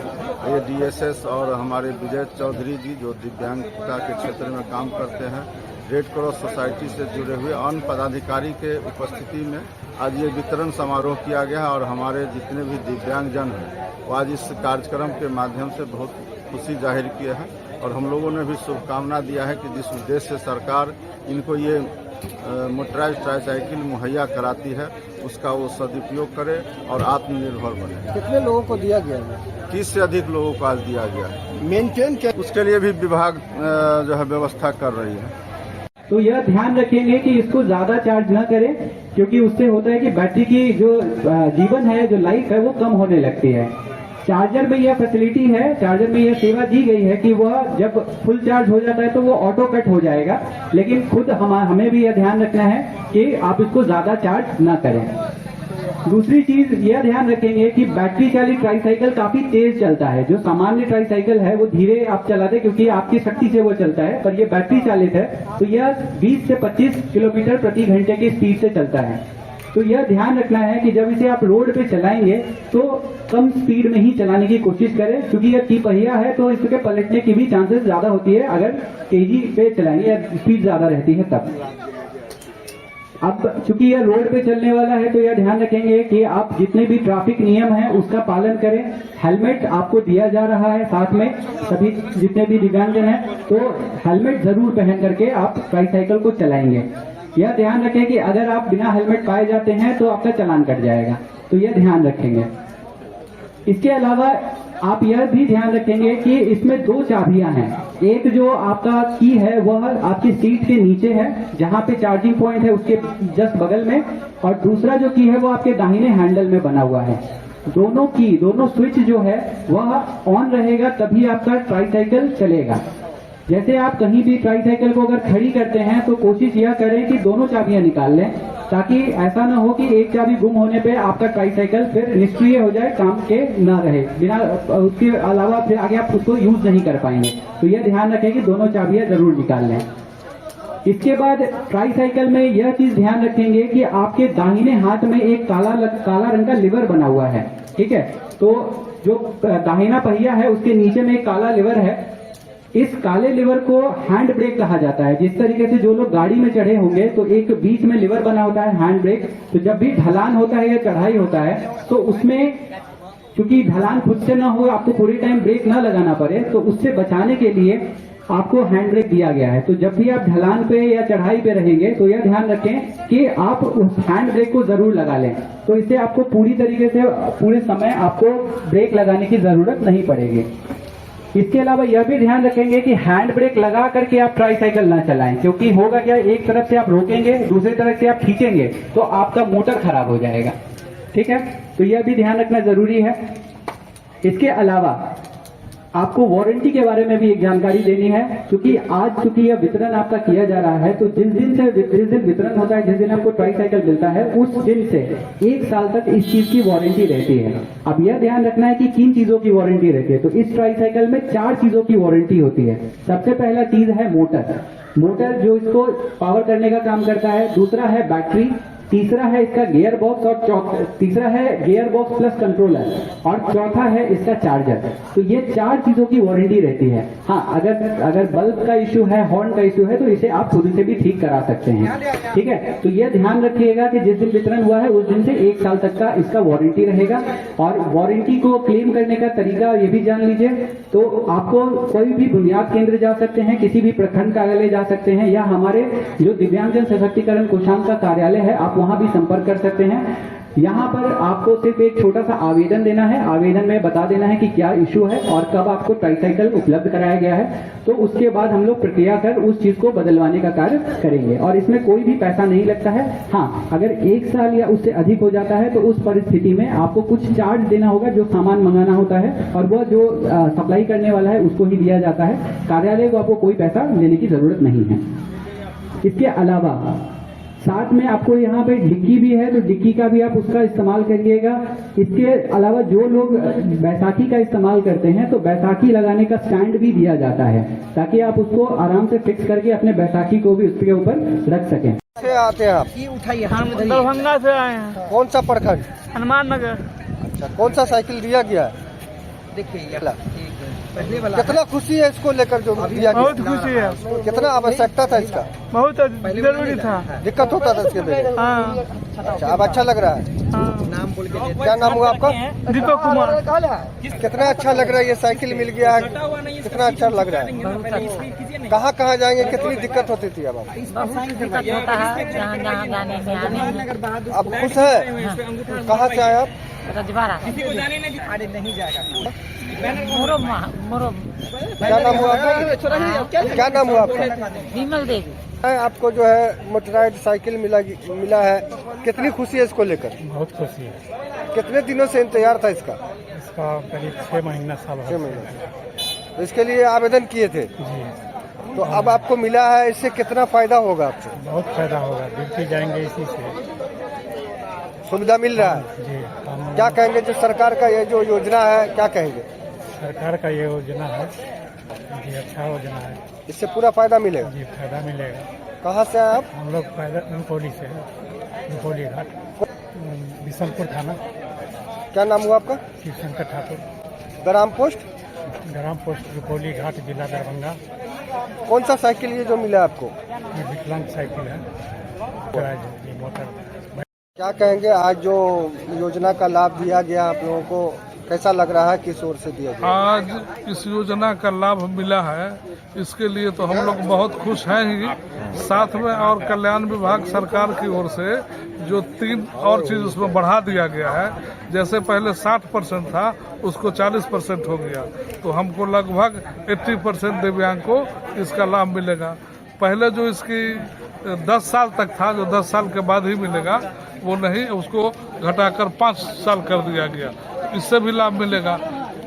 ADSS और हमारे विजय चौधरी जी जो दिव्यांगता के क्षेत्र में काम करते हैं, रेड क्रॉस सोसाइटी से जुड़े हुए अन्य पदाधिकारी के उपस्थिति में आज ये वितरण समारोह किया गया और हमारे जितने भी दिव्यांगजन हैं वो आज इस कार्यक्रम के माध्यम से बहुत खुशी जाहिर किए हैं और हम लोगों ने भी शुभकामना दिया है कि जिस उद्देश्य से सरकार इनको ये मोटराइज्ड ट्राईसाइकिल मुहैया कराती है उसका वो सदुपयोग करे और आत्मनिर्भर बने। कितने लोगों को दिया गया है? 30 से अधिक लोगों को आज दिया गया है। मेंटेन क्या उसके लिए भी विभाग जो है व्यवस्था कर रही है। तो यह ध्यान रखेंगे कि इसको ज्यादा चार्ज न करें, क्योंकि उससे होता है कि बैटरी की जो जीवन है, जो लाइफ है, वो कम होने लगती है। चार्जर में यह फैसिलिटी है, चार्जर में यह सेवा दी गई है कि वह जब फुल चार्ज हो जाता है तो वो ऑटो कट हो जाएगा, लेकिन खुद हमें भी यह ध्यान रखना है कि आप इसको ज्यादा चार्ज न करें। दूसरी चीज यह ध्यान रखेंगे कि बैटरी चालित ट्राईसाइकिल काफी तेज चलता है। जो सामान्य ट्राईसाइकिल है वो धीरे आप चलाते क्योंकि आपकी शक्ति से वो चलता है, पर ये बैटरी चालित है तो यह 20 से 25 किलोमीटर प्रति घंटे की स्पीड से चलता है। तो यह ध्यान रखना है कि जब इसे आप रोड पे चलाएंगे तो कम स्पीड में ही चलाने की कोशिश करें, क्योंकि यह तिपहिया है तो इसके पलटने की भी चांसेस ज्यादा होती है अगर तेजी पे चलाएंगे या स्पीड ज्यादा रहती है तब। अब चूंकि यह रोड पे चलने वाला है तो यह ध्यान रखेंगे कि आप जितने भी ट्रैफिक नियम हैं उसका पालन करें। हेलमेट आपको दिया जा रहा है साथ में, सभी जितने भी दिव्यांगजन हैं तो हेलमेट जरूर पहन करके आप ट्राईसाइकिल को चलाएंगे। यह ध्यान रखें कि अगर आप बिना हेलमेट पाए जाते हैं तो आपका चालान कट जाएगा, तो यह ध्यान रखेंगे। इसके अलावा आप यह भी ध्यान रखेंगे कि इसमें 2 चाबियां हैं। एक जो आपका की है वह आपकी सीट के नीचे है जहां पे चार्जिंग पॉइंट है उसके जस्ट बगल में, और दूसरा जो की है वो आपके दाहिने हैंडल में बना हुआ है। दोनों स्विच जो है वह ऑन रहेगा तभी आपका ट्राईसाइकिल चलेगा। जैसे आप कहीं भी ट्राईसाइकिल को अगर खड़ी करते हैं तो कोशिश यह करें कि दोनों चाबियां निकाल लें, ताकि ऐसा न हो कि एक चाबी गुम होने पे आपका ट्राईसाइकिल फिर निष्क्रिय हो जाए, काम के न रहे, बिना उसके अलावा फिर आगे आप उसको यूज नहीं कर पाएंगे। तो यह ध्यान रखें कि दोनों चाबियां जरूर निकाल लें। इसके बाद ट्राईसाइकिल में यह चीज ध्यान रखेंगे कि आपके दाहिने हाथ में एक काला रंग का लीवर बना हुआ है, ठीक है। तो जो दाहिना पहिया है उसके नीचे में एक काला लीवर है, इस काले लिवर को हैंड ब्रेक कहा जाता है। जिस तरीके से जो लोग गाड़ी में चढ़े होंगे तो एक बीच में लिवर बना होता है हैंड ब्रेक, तो जब भी ढलान होता है या चढ़ाई होता है तो उसमें क्योंकि ढलान खुद से ना हो, आपको पूरी टाइम ब्रेक ना लगाना पड़े, तो उससे बचाने के लिए आपको हैंड ब्रेक दिया गया है। तो जब भी आप ढलान पे या चढ़ाई पे रहेंगे तो यह ध्यान रखें कि आप उस हैंड ब्रेक को जरूर लगा लें, तो इससे आपको पूरी तरीके से पूरे समय आपको ब्रेक लगाने की जरूरत नहीं पड़ेगी। इसके अलावा यह भी ध्यान रखेंगे कि हैंड ब्रेक लगा करके आप ट्राईसाइकिल ना चलाएं, क्योंकि होगा क्या, एक तरफ से आप रोकेंगे, दूसरी तरफ से आप खींचेंगे तो आपका मोटर खराब हो जाएगा। ठीक है, तो यह भी ध्यान रखना जरूरी है। इसके अलावा आपको वारंटी के बारे में भी एक जानकारी देनी है, क्योंकि आज चूंकि यह वितरण आपका किया जा रहा है, तो जिस दिन वितरण होता है, जिस दिन आपको ट्राईसाइकिल मिलता है, उस दिन से 1 साल तक इस चीज की वारंटी रहती है। अब यह ध्यान रखना है कि किन चीजों की वारंटी रहती है। तो इस ट्राईसाइकिल में 4 चीजों की वारंटी होती है। सबसे पहला चीज है मोटर जो इसको पावर करने का काम करता है। दूसरा है बैटरी, तीसरा है इसका गियर बॉक्स, और तीसरा है गियर बॉक्स प्लस कंट्रोलर, और चौथा है इसका चार्जर। तो ये 4 चीजों की वारंटी रहती है। हाँ, अगर बल्ब का इश्यू है, हॉर्न का इश्यू है, तो इसे आप खुद से भी ठीक करा सकते हैं। ठीक है, तो ये ध्यान रखिएगा कि जिस दिन वितरण हुआ है उस दिन से 1 साल तक का इसका वारंटी रहेगा। और वारंटी को क्लेम करने का तरीका ये भी जान लीजिए। तो आपको कोई भी बुनियाद केंद्र जा सकते हैं, किसी भी प्रखंड कार्यालय जा सकते हैं, या हमारे जो दिव्यांगजन सशक्तिकरण कोषांग का कार्यालय है, आप वहां भी संपर्क कर सकते हैं। यहाँ पर आपको सिर्फ एक छोटा सा आवेदन देना है। आवेदन में बता देना है कि क्या इश्यू है और कब आपको ट्राईसाइकिल उपलब्ध कराया गया है। तो उसके बाद हम लोग प्रक्रिया कर उस चीज को बदलवाने का कार्य करेंगे, और इसमें कोई भी पैसा नहीं लगता है। हाँ, अगर 1 साल या उससे अधिक हो जाता है तो उस परिस्थिति में आपको कुछ चार्ज देना होगा, जो सामान मंगाना होता है, और वह जो सप्लाई करने वाला है उसको ही दिया जाता है। कार्यालय को आपको कोई पैसा देने की जरूरत नहीं है। इसके अलावा साथ में आपको यहाँ पे डिक्की भी है, तो डिक्की का भी आप उसका इस्तेमाल करिएगा। इसके अलावा जो लोग बैसाखी का इस्तेमाल करते हैं, तो बैसाखी लगाने का स्टैंड भी दिया जाता है, ताकि आप उसको आराम से फिक्स करके अपने बैसाखी को भी उसके ऊपर रख सकें। से आते हैं आप? हम दरभंगा से आए हैं। कौन सा प्रखंड? हनुमान नगर। अच्छा, कौन सा साइकिल दिया गया है? देखिए कितना खुशी है इसको लेकर जो दिया गया? बहुत खुशी है। कितना आवश्यकता था इसका? बहुत जरूरी था। दिक्कत होता था इसके लिए? हाँ। अच्छा, अब अच्छा लग रहा है। नाम बोल के। क्या नाम हुआ आपका? दीपक कुमार। कितना अच्छा लग रहा है, ये साइकिल मिल गया है, कितना अच्छा लग रहा है। कहाँ कहाँ जाएंगे, कितनी दिक्कत होती थी? अब दिक्कत होता है जहाँ जाने में आने में। अब खुश है? कहाँ से आए आप? रजवाड़ा। नहीं जाएगा। क्या नाम हुआ आपका? क्या नाम हुआ आपका? विमल देवी। आपको जो है मोटराइज साइकिल मिला है, कितनी खुशी है इसको लेकर? बहुत खुशी है। कितने दिनों से इंतजार था इसका? इसका करीब 6 महीना साल 6 महीना। तो इसके लिए आवेदन किए थे जी। तो अब आपको मिला है, इससे कितना फायदा होगा आपको? बहुत फायदा होगा, ड्यूटी जाएंगे इसी से सुविधा मिल रहा है जी। क्या कहेंगे जो सरकार का ये जो योजना है, क्या कहेंगे? सरकार का ये योजना है जी, अच्छा योजना है। इससे पूरा फायदा मिलेगा जी, फायदा मिलेगा। कहाँ से आए आप? हम लोग पैदल रुपौली से, रुपौली घाट, बिशनपुर थाना। क्या नाम हुआ आपका? शिवशंकर ठाकुर। ग्राम पोस्ट रुपौली घाट, जिला दरभंगा। कौन सा साइकिल ये जो मिला आपको? ये विकलांग साइकिल है, मोटर। क्या कहेंगे, आज जो योजना का लाभ दिया गया आप लोगों को, कैसा लग रहा है, किस ओर से दिया गया? आज इस योजना का लाभ मिला है, इसके लिए तो हम लोग बहुत खुश हैं ही। साथ में और कल्याण विभाग सरकार की ओर से जो 3 और चीज उसमें बढ़ा दिया गया है। जैसे पहले 60% था, उसको 40% हो गया, तो हमको लगभग 80% दिव्यांग को इसका लाभ मिलेगा। पहले जो इसकी 10 साल तक था, जो 10 साल के बाद ही मिलेगा, वो नहीं, उसको घटाकर 5 साल कर दिया गया। इससे भी लाभ मिलेगा।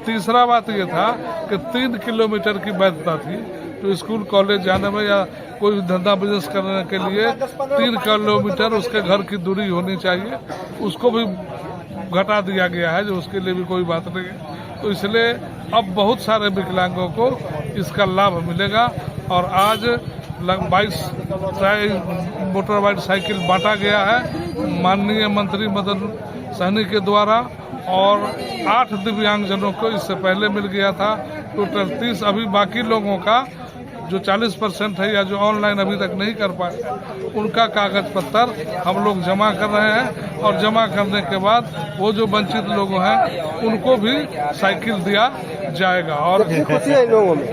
तीसरा बात ये था कि 3 किलोमीटर की वैधता थी, तो स्कूल कॉलेज जाने में या कोई धंधा बिजनेस करने के लिए 3 किलोमीटर उसके घर की दूरी होनी चाहिए, उसको भी घटा दिया गया है, जो उसके लिए भी कोई बात नहीं है। तो इसलिए अब बहुत सारे विकलांगों को इसका लाभ मिलेगा। और आज 22 मोटरबाइक साइकिल बांटा गया है माननीय मंत्री मदन सहनी के द्वारा, और 8 दिव्यांगजनों को इससे पहले मिल गया था। टोटल 30। अभी बाकी लोगों का जो 40% है या जो ऑनलाइन अभी तक नहीं कर पाए, उनका कागज पत्र हम लोग जमा कर रहे हैं और जमा करने के बाद वो जो वंचित लोग हैं उनको भी साइकिल दिया जाएगा। और खुशी है लोगों में,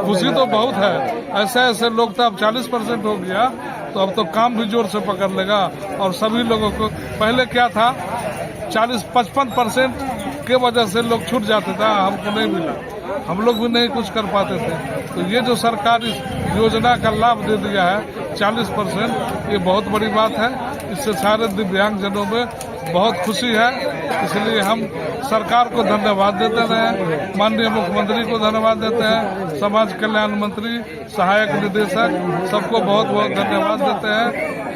खुशी तो बहुत है। ऐसे ऐसे लोग तो अब 40% हो गया, तो अब तो काम भी जोर से पकड़ लेगा। और सभी लोगों को पहले क्या था 40-55% के वजह से लोग छूट जाते थे, हमको नहीं मिला, हम लोग भी नहीं कुछ कर पाते थे। तो ये जो सरकार इस योजना का लाभ दे दिया है 40%, ये बहुत बड़ी बात है। इससे सारे दिव्यांगजनों में बहुत खुशी है। इसलिए हम सरकार को धन्यवाद देते हैं, माननीय मुख्यमंत्री को धन्यवाद देते हैं, समाज कल्याण मंत्री, सहायक निदेशक, सबको बहुत बहुत धन्यवाद देते हैं।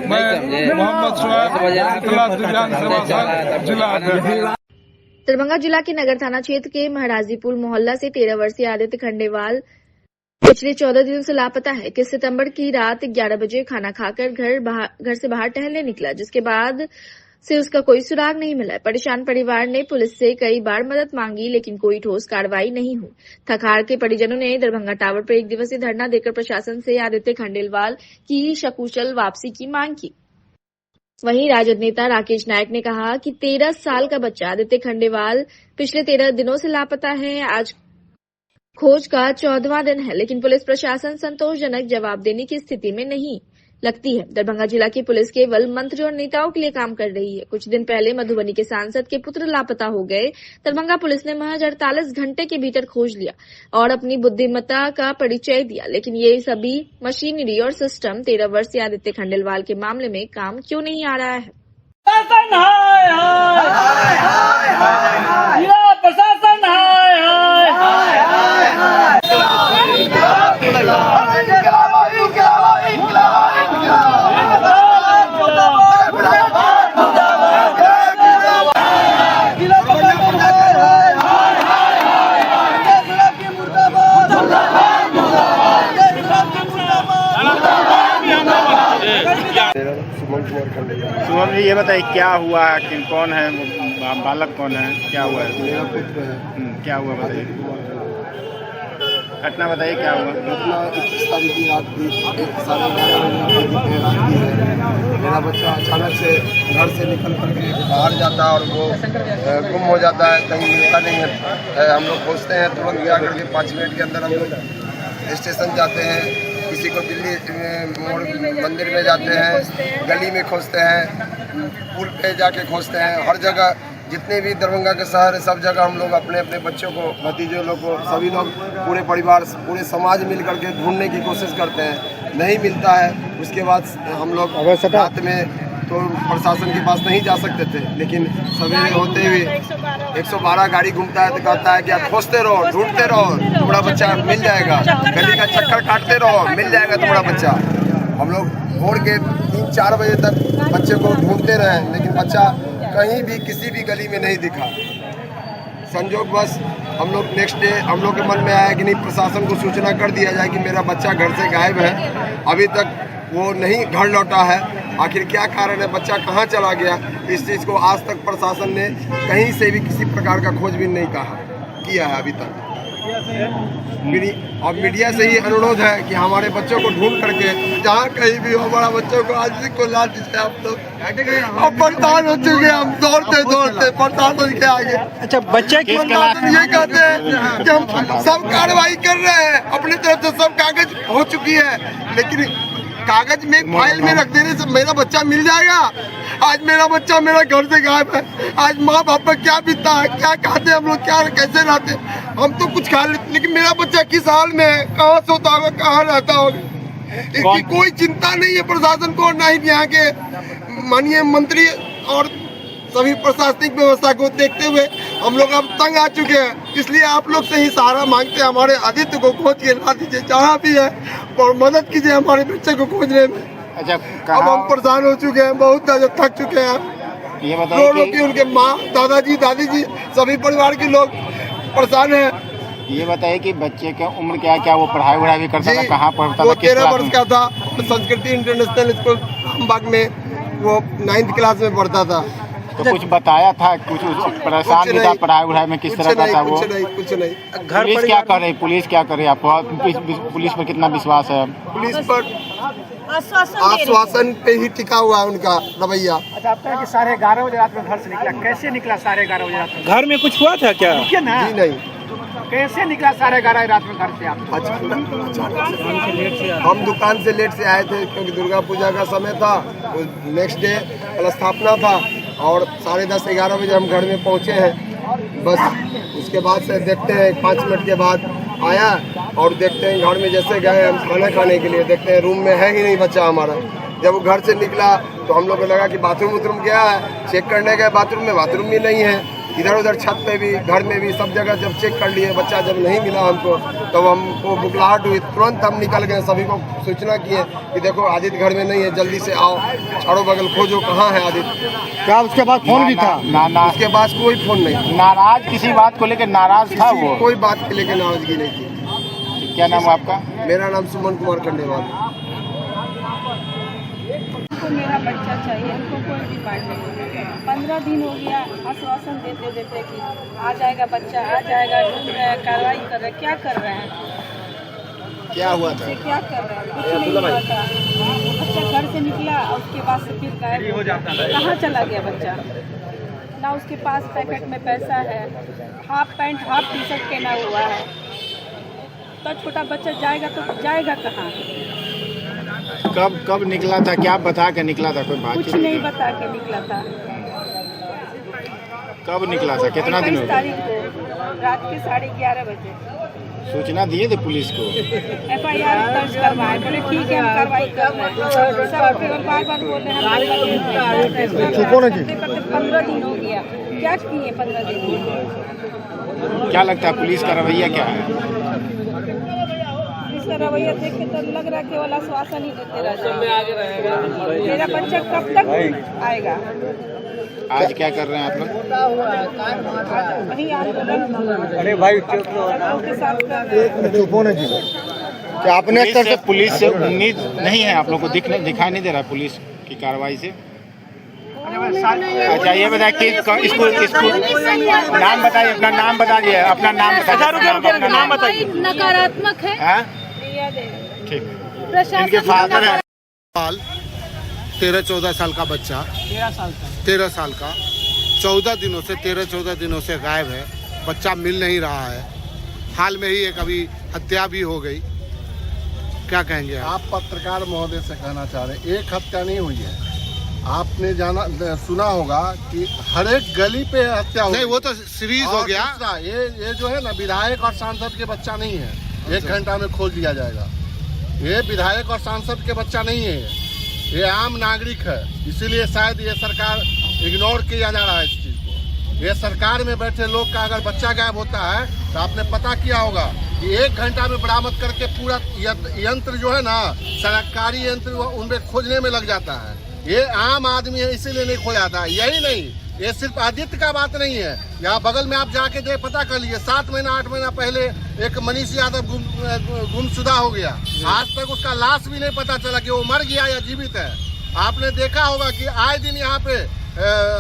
मैं मोहम्मद शुआइब, जिला दिव्यांग सेवा संघ, जिला अध्यक्ष। दरभंगा जिला के नगर थाना क्षेत्र के महाराजीपुर मोहल्ला से 13 वर्षीय आदित्य खंडेवाल पिछले 14 दिनों से लापता है। 21 सितंबर की रात 11 बजे खाना खाकर घर से बाहर टहलने निकला, जिसके बाद से उसका कोई सुराग नहीं मिला। परेशान परिवार ने पुलिस से कई बार मदद मांगी, लेकिन कोई ठोस कार्रवाई नहीं हुई। थक-हार के परिजनों ने दरभंगा टावर पर 1 दिवसीय धरना देकर प्रशासन से आदित्य खंडेलवाल की सकुशल वापसी की मांग की। वहीं राजद नेता राकेश नायक ने कहा कि 13 साल का बच्चा आदित्य खंडेवाल पिछले 13 दिनों से लापता है। आज खोज का 14वां दिन है, लेकिन पुलिस प्रशासन संतोषजनक जवाब देने की स्थिति में नहीं लगती है। दरभंगा जिला की पुलिस केवल मंत्री और नेताओं के लिए काम कर रही है। कुछ दिन पहले मधुबनी के सांसद के पुत्र लापता हो गए। दरभंगा पुलिस ने महज 48 घंटे के भीतर खोज लिया और अपनी बुद्धिमत्ता का परिचय दिया, लेकिन ये सभी मशीनरी और सिस्टम 13 वर्षीय आदित्य खंडेलवाल के मामले में काम क्यों नहीं आ रहा है? शुभम जी, ये बताइए क्या हुआ, कि कौन है बालक, कौन है, क्या हुआ है? मेरा पुत्र है। क्या हुआ बताइए, घटना बताइए क्या हुआ। घटना 21 तारीख की रात थी, 11:30 बजे रात की है। मेरा बच्चा अचानक से घर से निकल करके बाहर जाता है और वो गुम हो जाता है, कहीं मिलता नहीं है। हम लोग खोजते हैं, तुरंत गया करके 5 मिनट के अंदर हम लोग स्टेशन जाते हैं, किसी को दिल्ली मोड़ मंदिर में जाते हैं, गली में खोजते हैं, पुल पे जाके खोजते हैं, हर जगह जितने भी दरभंगा के शहर है सब जगह हम लोग अपने अपने बच्चों को, भतीजों लोग को, सभी लोग, पूरे परिवार, पूरे समाज मिल करके ढूंढने की कोशिश करते हैं, नहीं मिलता है। उसके बाद हम लोग रात में तो प्रशासन के पास नहीं जा सकते थे, लेकिन सवेरे होते हुए 112 गाड़ी घूमता है तो कहता है कि आप खोजते रहो, ढूंढते रहो, तुम्हारा बच्चा मिल जाएगा, गली का चक्कर काटते रहो, मिल जाएगा तुम्हारा बच्चा। हम लोग भोर के 3-4 बजे तक बच्चे को ढूंढते रहे, लेकिन बच्चा कहीं भी किसी भी गली में नहीं दिखा। संजोगवश हम लोग नेक्स्ट डे हम लोग के मन में आया कि नहीं, प्रशासन को सूचना कर दिया जाए कि मेरा बच्चा घर से गायब है, अभी तक वो नहीं घर लौटा है, आखिर क्या कारण है, बच्चा कहाँ चला गया। इस चीज़ को आज तक प्रशासन ने कहीं से भी किसी प्रकार का खोजबीन नहीं किया है अभी तक। और मीडिया से ही अनुरोध है कि हमारे बच्चों को ढूंढ करके जहाँ कहीं भी हो हमारा बच्चों को आज को ला दीजिए। आप लोग अब परेशान हो चुके हैं, हम दौड़ते दौड़ते प्रशासन के आगे। अच्छा, बच्चे किस क्लास में? ये कहते हैं कि हम सब कार्रवाई कर रहे हैं, अपनी तरफ से सब कागज हो चुकी है, लेकिन कागज में फाइल में रख देने से मेरा बच्चा मिल जाएगा। आज मेरा बच्चा मेरा घर से गायब है। आज माँ बाप पर क्या बीतता है, क्या खाते हम लोग, क्या कैसे रहते, हम तो कुछ खा लेते, लेकिन मेरा बच्चा किस हाल में है, कहाँ सोता होगा, कहाँ रहता होगा, इसकी कोई चिंता नहीं है प्रशासन को, ना ही यहाँ के माननीय मंत्री और सभी प्रशासनिक व्यवस्था को देखते हुए हम लोग अब तंग आ चुके हैं। इसलिए आप लोग से ही सहारा मांगते हैं, हमारे आदित्य को खोज के ला दीजिए जहाँ भी है, और मदद कीजिए हमारे बच्चे को खोजने में। अच्छा, अब हम परेशान हो चुके हैं, बहुत ज्यादा थक चुके हैं। ये बताइए रो के उनके माँ, दादाजी, दादी जी, सभी परिवार के लोग परेशान हैं। ये बताइए कि बच्चे का उम्र क्या, क्या वो पढ़ाई वढ़ाई भी करता था, कहाँ पढ़ता था? वो 13 वर्ष का था, संस्कृति इंटरनेशनल स्कूल रामबाग में वो 9th क्लास में पढ़ता था। तो कुछ बताया था, कुछ परेशान भी था पढ़ाई उढ़ाई में, किस तरह का था वो? कुछ नहीं। घर पुलिस क्या कर रही, पुलिस क्या करे? आपको पुलिस पर कितना विश्वास है? पुलिस पर आश्वासन पे ही टिका हुआ है उनका रवैया। अच्छा, आप कहें कि 11:30 बजे रात में घर से निकला, कैसे निकला 11:30 बजे रात में? घर में कुछ हुआ था क्या? जी नहीं। कैसे निकला 11:30 रात में घर से आप? हम दुकान से लेट से आए थे क्योंकि दुर्गा पूजा का समय था, नेक्स्ट डे कल स्थापना था और 10:30-11 बजे हम घर में पहुंचे हैं। बस उसके बाद से देखते हैं 5 मिनट के बाद आया और देखते हैं घर में जैसे गए हम खाना खाने के लिए, देखते हैं रूम में है ही नहीं बच्चा हमारा। जब वो घर से निकला तो हम लोग को लगा कि बाथरूम गया है, चेक करने गए बाथरूम में, बाथरूम भी नहीं है। इधर उधर छत पे भी, घर में भी, सब जगह जब चेक कर लिए, बच्चा जब नहीं मिला हमको तब हमको बुखलाहट हुई। तुरंत हम निकल गए, सभी को सूचना किए कि देखो आदित्य घर में नहीं है, जल्दी से आओ, चारों बगल खोजो कहाँ है आदित्य। क्या उसके पास फोन भी था? ना उसके पास कोई फोन नहीं। नाराज किसी बात को लेकर नाराज था वो? कोई बात के लेकर नाराजगी नहीं थी। क्या नाम है आपका? मेरा नाम सुमन कुमार खंडेवाल। मेरा बच्चा चाहिए, उनको कोई डिमांड नहीं। 15 दिन हो गया आश्वासन देते देते कि आ जाएगा बच्चा, आ जाएगा, ढूंढ रहे हैं, कार्रवाई कर रहे हैं, क्या कर रहे हैं? क्या हुआ था? क्या कर रहे हैं? कुछ नहीं हुआ था। बच्चा घर से निकला और उसके बाद से फिर गायब हो जाता है। कहाँ चला गया बच्चा? ना उसके पास पैकेट में पैसा है, half pant half T shirt पहना हुआ है। तो छोटा बच्चा जाएगा तो जाएगा कहाँ? कब निकला था? क्या बता के निकला था? कोई बात? कुछ नहीं बता के निकला था। कब निकला था? कितना दिन हो 21 गया? तारीख को रात के 11:30 बजे। सूचना दिए थे पुलिस को? FIR दर्ज करवाए, बोले ठीक है हम कार्रवाई कर रहे हैं। सब फिर बार बोल रहे हैं 15 दिन हो गया, क्या किए 15 दिन? क्या लगता है पुलिस का रवैया क्या है? इसका रवैया देख के तो लग रहा है केवल आश्वासन ही देते रहते। मेरा बच्चा कब तक आएगा? आज क्या कर रहे हैं आप लोग? वही आंदोलन। अरे भाई के साथ कर रहे हैं। क्या आपने पुलिस से उम्मीद नहीं है आप लोग को? दिखाई नहीं दे रहा पुलिस की कार्रवाई से? अच्छा ये बताइए कि इसको नाम बताइए, अपना नाम बताइए, अपना नाम बताइए। नाम बताइए। नकारात्मक है। ठीक है। इनके फादर है। 13-14 साल का बच्चा, 13 साल का 13-14 दिनों से गायब है। बच्चा मिल नहीं रहा है। हाल में ही एक अभी हत्या भी हो गई। क्या कहेंगे आप? पत्रकार महोदय से कहना चाह रहे हैं, एक हत्या नहीं हुई है। आपने सुना होगा कि हर एक गली पे हत्या हो। नहीं, वो तो सीरीज हो गया। ये जो है ना, विधायक और सांसद के बच्चा नहीं है। 1 घंटा में खोज लिया जाएगा। ये विधायक और सांसद के बच्चा नहीं है, ये आम नागरिक है। इसीलिए शायद ये सरकार इग्नोर किया जा रहा है इस चीज को। ये सरकार में बैठे लोग का अगर बच्चा गायब होता है तो आपने पता किया होगा कि 1 घंटा में बरामद करके पूरा यंत्र जो है ना, सरकारी यंत्र, उनमें खोजने में लग जाता है। ये आम आदमी है इसीलिए नहीं खोया था। यही नहीं, ये सिर्फ आदित्य का बात नहीं है। यहाँ बगल में आप जाके देख पता कर लिए, 7 महीना 8 महीना पहले एक मनीष यादव गुमशुदा हो गया। आज तक उसका लाश भी नहीं पता चला कि वो मर गया या जीवित है। आपने देखा होगा कि आए दिन यहाँ पे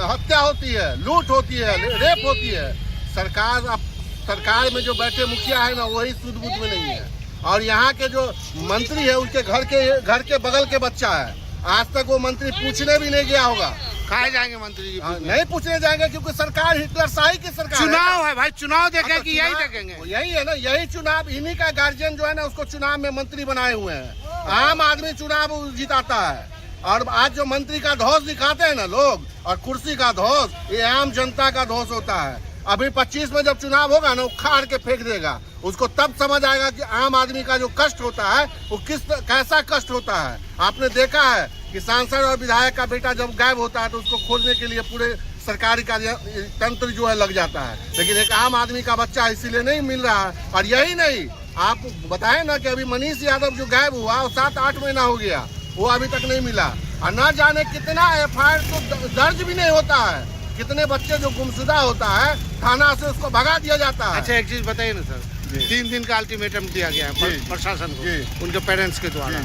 हत्या होती है, लूट होती है, रेप होती है। सरकार में जो बैठे मुखिया है ना, वही सुध बुध में नहीं है। और यहाँ के जो मंत्री है उनके घर के बगल के बच्चा है। आज तक वो मंत्री पूछने भी नहीं गया होगा। खाए जाएंगे मंत्री जी? नहीं पूछने जाएंगे क्योंकि सरकार हिटलर शाही की सरकार चुनाव है भाई, चुनाव देखें कि यही देखेंगे? यही है ना, यही चुनाव, इन्हीं का गार्जियन जो है ना उसको चुनाव में मंत्री बनाए हुए हैं। आम आदमी चुनाव जिताता है। और आज जो मंत्री का ध्वज दिखाते हैं ना लोग, और कुर्सी का ध्वज, ये आम जनता का ध्वज होता है। अभी 25 में जब चुनाव होगा ना, उखाड़ के फेंक देगा। उसको तब समझ आएगा कि आम आदमी का जो कष्ट होता है वो कैसा कष्ट होता है। आपने देखा है कि सांसद और विधायक का बेटा जब गायब होता है तो उसको खोजने के लिए पूरे सरकारी तंत्र जो है लग जाता है। लेकिन एक आम आदमी का बच्चा इसीलिए नहीं मिल रहा है। और यही नहीं, आप बताएं ना कि अभी मनीष यादव जो गायब हुआ वो 7-8 महीना हो गया, वो अभी तक नहीं मिला। और न जाने कितना FIR तो दर्ज भी नहीं होता है। कितने बच्चे जो गुमशुदा होता है, थाना से उसको भगा दिया जाता है। अच्छा एक चीज बताइए ना सर, 3 दिन का अल्टीमेटम दिया गया है प्रशासन को, उनके पेरेंट्स के द्वारा।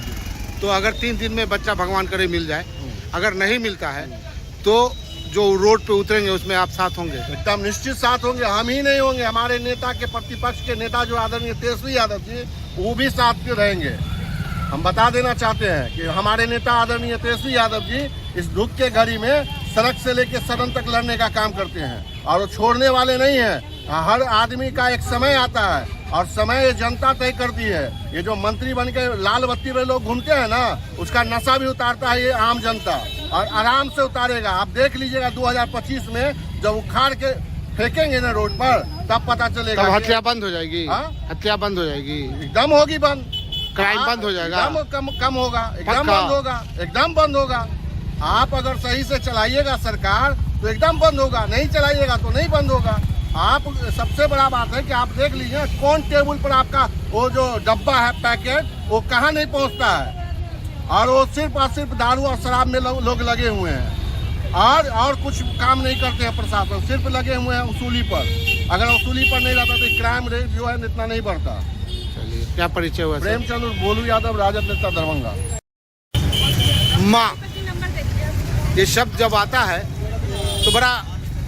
तो अगर 3 दिन में बच्चा भगवान करे मिल जाए, अगर नहीं मिलता है तो जो रोड पे उतरेंगे उसमें आप साथ होंगे? एकदम निश्चित साथ होंगे, हम ही नहीं होंगे, हमारे नेता के प्रतिपक्ष के नेता जो आदरणीय तेजस्वी यादव जी, वो भी साथ में रहेंगे। हम बता देना चाहते हैं कि हमारे नेता आदरणीय तेजस्वी यादव जी इस दुख के घड़ी में सड़क से लेकर सदन तक लड़ने का काम करते हैं और वो छोड़ने वाले नहीं हैं। हर आदमी का एक समय आता है और समय ये जनता तय करती है। ये जो मंत्री बन के लाल बत्ती में लोग घूमते हैं ना, उसका नशा भी उतारता है ये आम जनता, और आराम से उतारेगा। आप देख लीजिएगा 2025 में जब उखाड़ के फेंकेंगे ना रोड पर, तब पता चलेगा। तब हत्या बंद हो जाएगी। हत्या बंद हो जाएगी, एकदम होगी बंद। क्राइम बंद हो जाएगा, एकदम कम होगा, एकदम बंद होगा, एकदम बंद होगा। आप अगर सही से चलाइएगा सरकार तो एकदम बंद होगा, नहीं चलाइएगा तो नहीं बंद होगा। आप सबसे बड़ा बात है कि आप देख लीजिए कौन टेबल पर आपका वो जो डब्बा है पैकेट, वो कहाँ नहीं पहुँचता है, और वो सिर्फ और सिर्फ दारू और शराब में लोग लगे हुए हैं और कुछ काम नहीं करते हैं प्रशासन, सिर्फ लगे हुए हैं वसूली पर। अगर वसूली पर नहीं रहता तो क्राइम रेट जो है इतना नहीं बढ़ता। चलिए, क्या परिचय हुआ? प्रेमचंद्र बोलू यादव, राजद नेता, दरभंगा। माँ, ये शब्द जब आता है तो बड़ा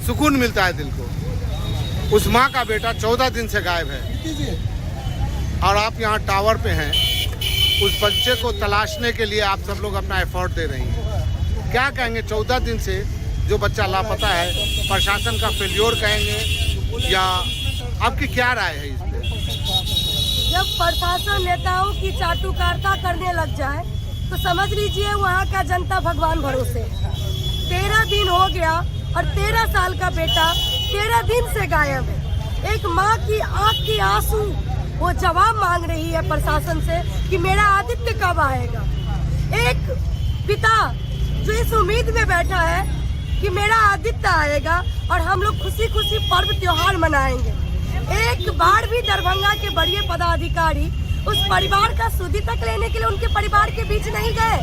सुकून मिलता है दिल को। उस माँ का बेटा 14 दिन से गायब है और आप यहाँ टावर पे हैं। उस बच्चे को तलाशने के लिए आप सब लोग अपना एफर्ट दे रही हैं। क्या कहेंगे 14 दिन से जो बच्चा लापता है? प्रशासन का फेल्योर कहेंगे या आपकी क्या राय है इस पे? जब प्रशासन नेताओं की चाटुकारिता करने लग जाए तो समझ लीजिए वहाँ का जनता भगवान भरोसे। 13 दिन हो गया और 13 साल का बेटा 13 दिन से गायब है। एक माँ की आंख की आंसू वो जवाब मांग रही है प्रशासन से कि मेरा आदित्य कब आएगा। एक पिता जो इस उम्मीद में बैठा है कि मेरा आदित्य आएगा और हम लोग खुशी खुशी पर्व त्योहार मनाएंगे। एक बार भी दरभंगा के बड़े पदाधिकारी उस परिवार का सुधि तक लेने के लिए उनके परिवार के बीच नहीं गए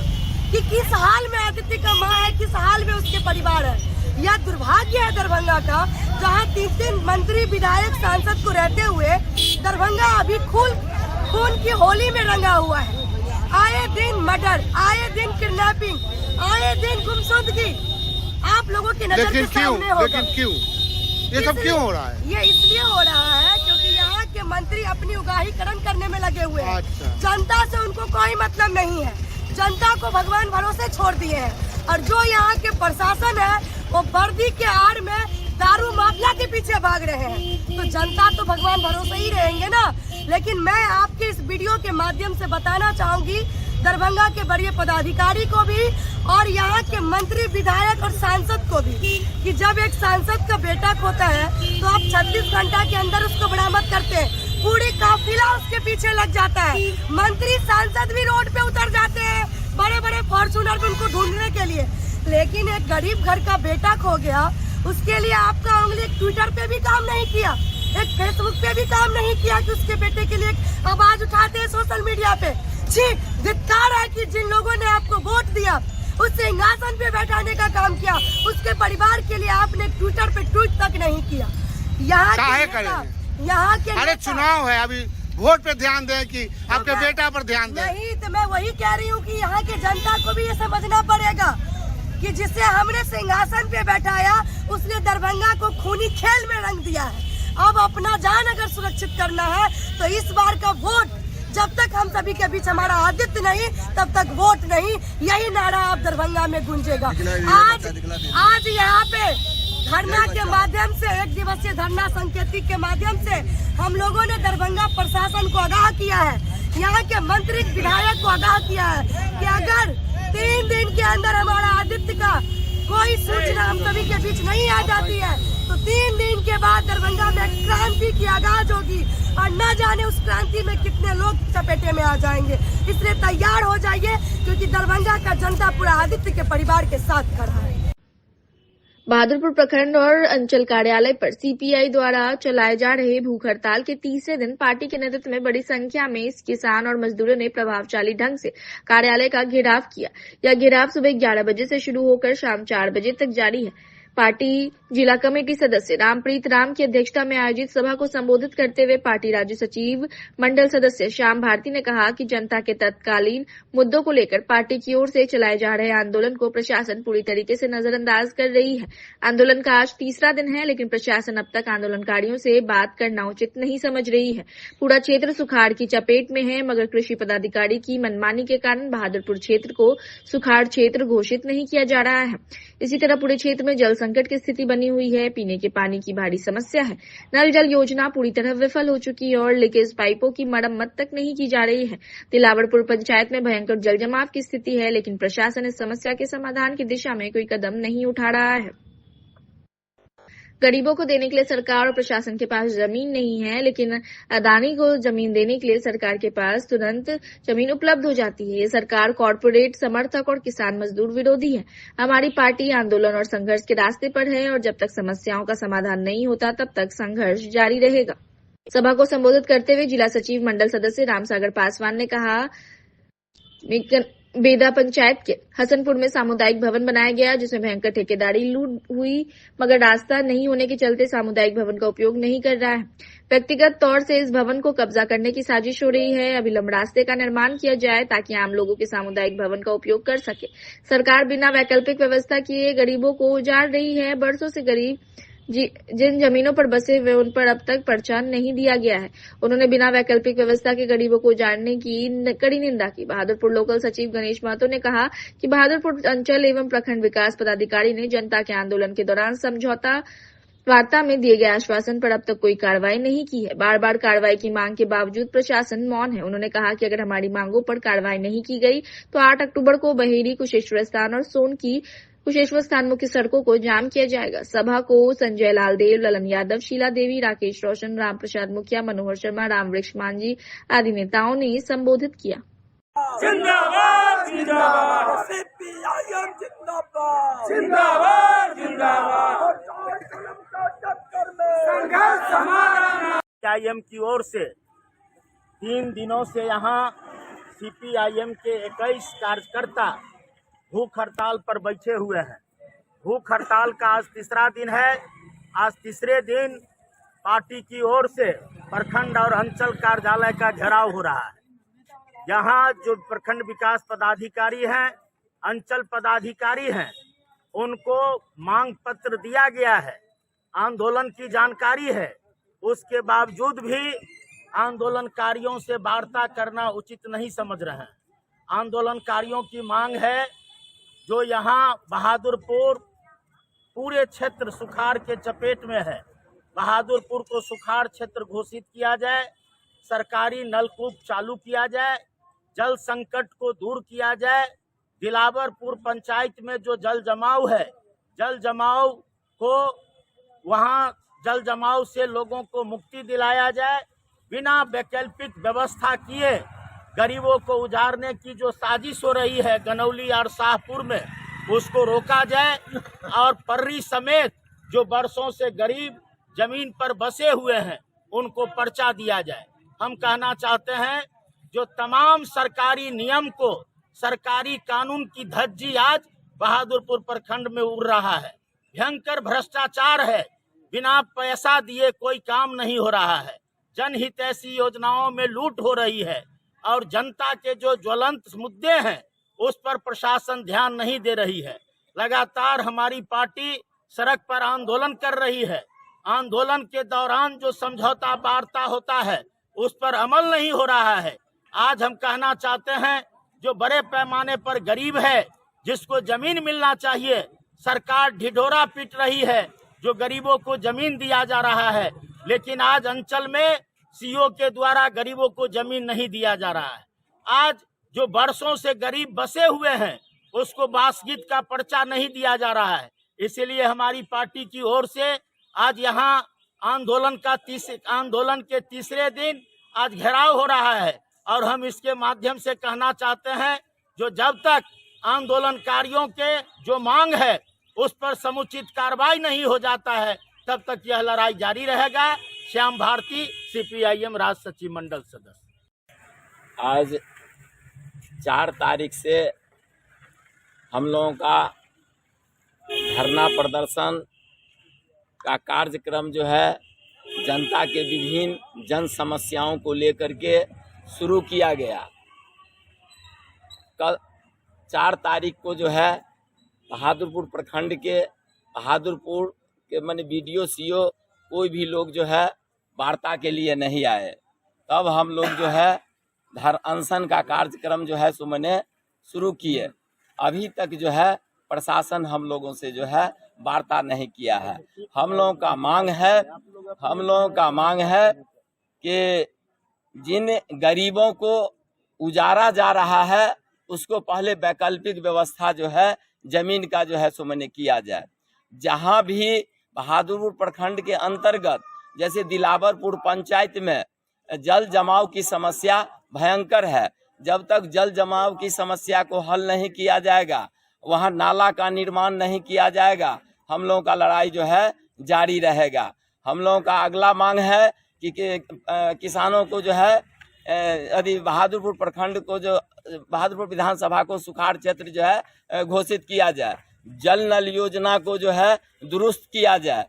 कि किस हाल में आदित्य का माँ है, किस हाल में उसके परिवार है। यह दुर्भाग्य है दरभंगा का, जहाँ 3 मंत्री, विधायक, सांसद को रहते हुए दरभंगा अभी खून की होली में रंगा हुआ है। आए दिन मर्डर, आए दिन किडनैपिंग, आए दिन गुमशुदगी आप लोगों के नजर के सामने होगा। लेकिन क्यों ये सब क्यों हो रहा है? ये इसलिए हो रहा है क्योंकि यहाँ के मंत्री अपनी उगाहीकरण करने में लगे हुए हैं। अच्छा। जनता से उनको कोई मतलब नहीं है, जनता को भगवान भरोसे छोड़ दिए हैं। और जो यहाँ के प्रशासन है वो वर्दी के आड़ में दारू माफिया के पीछे भाग रहे हैं। तो जनता तो भगवान भरोसे ही रहेंगे ना। लेकिन मैं आपके इस वीडियो के माध्यम से बताना चाहूंगी दरभंगा के बड़े पदाधिकारी को भी और यहाँ के मंत्री, विधायक और सांसद को भी कि जब एक सांसद का बेटा खोता है तो आप 36 घंटा के अंदर उसको बरामद करते हैं, पूरी काफिला उसके पीछे लग जाता है। मंत्री, सांसद भी रोड पे उतर जाते हैं बड़े बड़े फॉर्चूनर में उनको ढूंढने के लिए। लेकिन एक गरीब घर का बेटा खो गया, उसके लिए आपका उंगली एक ट्विटर पे भी काम नहीं किया, एक फेसबुक पे भी काम नहीं किया कि उसके बेटे के लिए आवाज उठाते हैं सोशल मीडिया पे। जी, धिक्कार है कि जिन लोगों ने आपको वोट दिया, उस सिंहासन पे बैठाने का काम किया, उसके परिवार के लिए आपने ट्विटर पे ट्वीट तक नहीं किया। यहाँ के अरे चुनाव है, अभी वोट पे ध्यान दें कि आपके बेटा पर ध्यान दें। नहीं तो मैं वही कह रही हूँ कि यहाँ के जनता को भी ये समझना पड़ेगा कि जिसे हमने सिंहासन पे बैठाया उसने दरभंगा को खूनी खेल में रंग दिया है। अब अपना जान अगर सुरक्षित करना है तो इस बार का वोट, जब तक हम सभी के बीच हमारा आदित्य नहीं तब तक वोट नहीं, यही नारा आप दरभंगा में गूंजेगा। आज यहाँ पे धरना के माध्यम से, 1 दिवसीय धरना संकेतिक के माध्यम से हम लोगों ने दरभंगा प्रशासन को आगाह किया है, यहाँ के मंत्री, विधायक को आगाह किया है कि अगर 3 दिन के अंदर हमारा आदित्य का कोई सूचना हम सभी के बीच नहीं आ जाती है तो 3 दिन के बाद दरभंगा में क्रांति की आगाज होगी और न जाने उस क्रांति में कितने लोग चपेटे में आ जाएंगे। इसलिए तैयार हो जाइए क्योंकि दरभंगा का जनता पूरा आदित्य के परिवार के साथ खड़ा है। बहादुरपुर प्रखंड और अंचल कार्यालय पर सीपीआई द्वारा चलाए जा रहे भूख हड़ताल के तीसरे दिन पार्टी के नेतृत्व में बड़ी संख्या में किसान और मजदूरों ने प्रभावशाली ढंग से कार्यालय का घेराव किया। यह घेराव सुबह 11 बजे से शुरू होकर शाम 4 बजे तक जारी है। पार्टी जिला कमेटी सदस्य रामप्रीत राम की अध्यक्षता में आयोजित सभा को संबोधित करते हुए पार्टी राज्य सचिव मंडल सदस्य श्याम भारती ने कहा कि जनता के तत्कालीन मुद्दों को लेकर पार्टी की ओर से चलाए जा रहे आंदोलन को प्रशासन पूरी तरीके से नजरअंदाज कर रही है। आंदोलन का आज तीसरा दिन है, लेकिन प्रशासन अब तक आंदोलनकारियों से बात करना उचित नहीं समझ रही है। पूरा क्षेत्र सुखाड़ की चपेट में है, मगर कृषि पदाधिकारी की मनमानी के कारण बहादुरपुर क्षेत्र को सुखाड़ क्षेत्र घोषित नहीं किया जा रहा है। इसी तरह पूरे क्षेत्र में जल संकट की स्थिति बनी हुई है। पीने के पानी की भारी समस्या है। नल जल योजना पूरी तरह विफल हो चुकी है और लीकेज पाइपों की मरम्मत तक नहीं की जा रही है। तिलावरपुर पंचायत में भयंकर जल जमाव की स्थिति है, लेकिन प्रशासन इस समस्या के समाधान की दिशा में कोई कदम नहीं उठा रहा है। गरीबों को देने के लिए सरकार और प्रशासन के पास जमीन नहीं है, लेकिन अदानी को जमीन देने के लिए सरकार के पास तुरंत जमीन उपलब्ध हो जाती है। ये सरकार कॉर्पोरेट समर्थक और किसान मजदूर विरोधी है। हमारी पार्टी आंदोलन और संघर्ष के रास्ते पर है और जब तक समस्याओं का समाधान नहीं होता तब तक संघर्ष जारी रहेगा। सभा को संबोधित करते हुए जिला सचिव मंडल सदस्य रामसागर पासवान ने कहा, बेदा पंचायत के हसनपुर में सामुदायिक भवन बनाया गया, जिसमें भयंकर ठेकेदारी लूट हुई, मगर रास्ता नहीं होने के चलते सामुदायिक भवन का उपयोग नहीं कर रहा है। व्यक्तिगत तौर से इस भवन को कब्जा करने की साजिश हो रही है। अविलंब रास्ते का निर्माण किया जाए ताकि आम लोगों के सामुदायिक भवन का उपयोग कर सके। सरकार बिना वैकल्पिक व्यवस्था किए गरीबों को उजाड़ रही है। बरसों से गरीब जिन जमीनों पर बसे हुए उन पर अब तक पर्चा नहीं दिया गया है। उन्होंने बिना वैकल्पिक व्यवस्था के गरीबों को उजाड़ने की कड़ी निंदा की। बहादुरपुर लोकल सचिव गणेश महतो ने कहा कि बहादुरपुर अंचल एवं प्रखंड विकास पदाधिकारी ने जनता के आंदोलन के दौरान समझौता वार्ता में दिए गए आश्वासन पर अब तक कोई कार्रवाई नहीं की है। बार बार कार्रवाई की मांग के बावजूद प्रशासन मौन है। उन्होंने कहा कि अगर हमारी मांगों पर कार्रवाई नहीं की गई तो 8 अक्टूबर को बहेरी, कुशेश्वर स्थान और सोन की कुशेश्वर स्थान मुख्य सड़कों को जाम किया जाएगा। सभा को संजय लाल देव, ललन यादव, शीला देवी, राकेश रोशन, राम प्रसाद मुखिया, मनोहर शर्मा, राम वृक्ष मांझी आदि नेताओं ने संबोधित किया। जिंदाबाद जिंदाबाद सीपीआईएम जिंदाबाद जिंदाबाद जिंदाबाद संघर्ष हमारा। सीपीआईएम की ओर से 3 दिनों से यहाँ सीपीआईएम के 21 कार्यकर्ता भूख हड़ताल पर बैठे हुए हैं। भूख हड़ताल का आज तीसरा दिन है। आज तीसरे दिन पार्टी की ओर से प्रखंड और अंचल कार्यालय का घेराव हो रहा है। यहाँ जो प्रखंड विकास पदाधिकारी हैं, अंचल पदाधिकारी हैं, उनको मांग पत्र दिया गया है, आंदोलन की जानकारी है। उसके बावजूद भी आंदोलनकारियों से वार्ता करना उचित नहीं समझ रहे हैं। आंदोलनकारियों की मांग है जो यहाँ बहादुरपुर पूरे क्षेत्र सुखाड़ के चपेट में है, बहादुरपुर को सुखाड़ क्षेत्र घोषित किया जाए, सरकारी नलकूप चालू किया जाए, जल संकट को दूर किया जाए। दिलावरपुर पंचायत में जो जल जमाव है, जल जमाव को वहाँ जल जमाव से लोगों को मुक्ति दिलाया जाए। बिना वैकल्पिक व्यवस्था किए गरीबों को उजाड़ने की जो साजिश हो रही है गनौली और शाहपुर में, उसको रोका जाए और पर्री समेत जो बरसों से गरीब जमीन पर बसे हुए हैं उनको पर्चा दिया जाए। हम कहना चाहते हैं जो तमाम सरकारी नियम को, सरकारी कानून की धज्जी आज बहादुरपुर प्रखंड में उड़ रहा है। भयंकर भ्रष्टाचार है, बिना पैसा दिए कोई काम नहीं हो रहा है। जनहितैषी योजनाओं में लूट हो रही है और जनता के जो ज्वलंत मुद्दे हैं उस पर प्रशासन ध्यान नहीं दे रही है। लगातार हमारी पार्टी सड़क पर आंदोलन कर रही है। आंदोलन के दौरान जो समझौता वार्ता होता है उस पर अमल नहीं हो रहा है। आज हम कहना चाहते हैं जो बड़े पैमाने पर गरीब है, जिसको जमीन मिलना चाहिए, सरकार ढिढोरा पीट रही है। जो गरीबों को जमीन दिया जा रहा है, लेकिन आज अंचल में सीओ के द्वारा गरीबों को जमीन नहीं दिया जा रहा है। आज जो बरसों से गरीब बसे हुए हैं उसको बासगीत का पर्चा नहीं दिया जा रहा है। इसीलिए हमारी पार्टी की ओर से आज यहाँ आंदोलन के तीसरे दिन आज घेराव हो रहा है और हम इसके माध्यम से कहना चाहते हैं जो जब तक आंदोलनकारियों के जो मांग है उस पर समुचित कार्रवाई नहीं हो जाता है तब तक यह लड़ाई जारी रहेगा। श्याम भारती, सीपीआईएम राज्य सचिव मंडल सदस्य। आज 4 तारीख से हम लोगों का धरना प्रदर्शन का कार्यक्रम जो है जनता के विभिन्न जन समस्याओं को लेकर के शुरू किया गया। कल 4 तारीख को जो है बहादुरपुर प्रखंड के बहादुरपुर के माने BDO CO कोई भी लोग जो है वार्ता के लिए नहीं आए। तब हम लोग जो है अनशन का कार्यक्रम जो है सो मैंने शुरू किए। अभी तक जो है प्रशासन हम लोगों से जो है वार्ता नहीं किया है। हम लोगों का मांग है कि जिन गरीबों को उजारा जा रहा है उसको पहले वैकल्पिक व्यवस्था जो है जमीन का जो है सो मैंने किया जाए। जहां भी बहादुरपुर प्रखंड के अंतर्गत जैसे दिलावरपुर पंचायत में जल जमाव की समस्या भयंकर है। जब तक जल जमाव की समस्या को हल नहीं किया जाएगा, वहां नाला का निर्माण नहीं किया जाएगा, हम लोगों का लड़ाई जो है जारी रहेगा। हम लोगों का अगला मांग है कि किसानों को जो है यदि बहादुरपुर प्रखंड को जो बहादुरपुर विधानसभा को सुखाड़ क्षेत्र जो है घोषित किया जाए। जल नल योजना को जो है दुरुस्त किया जाए।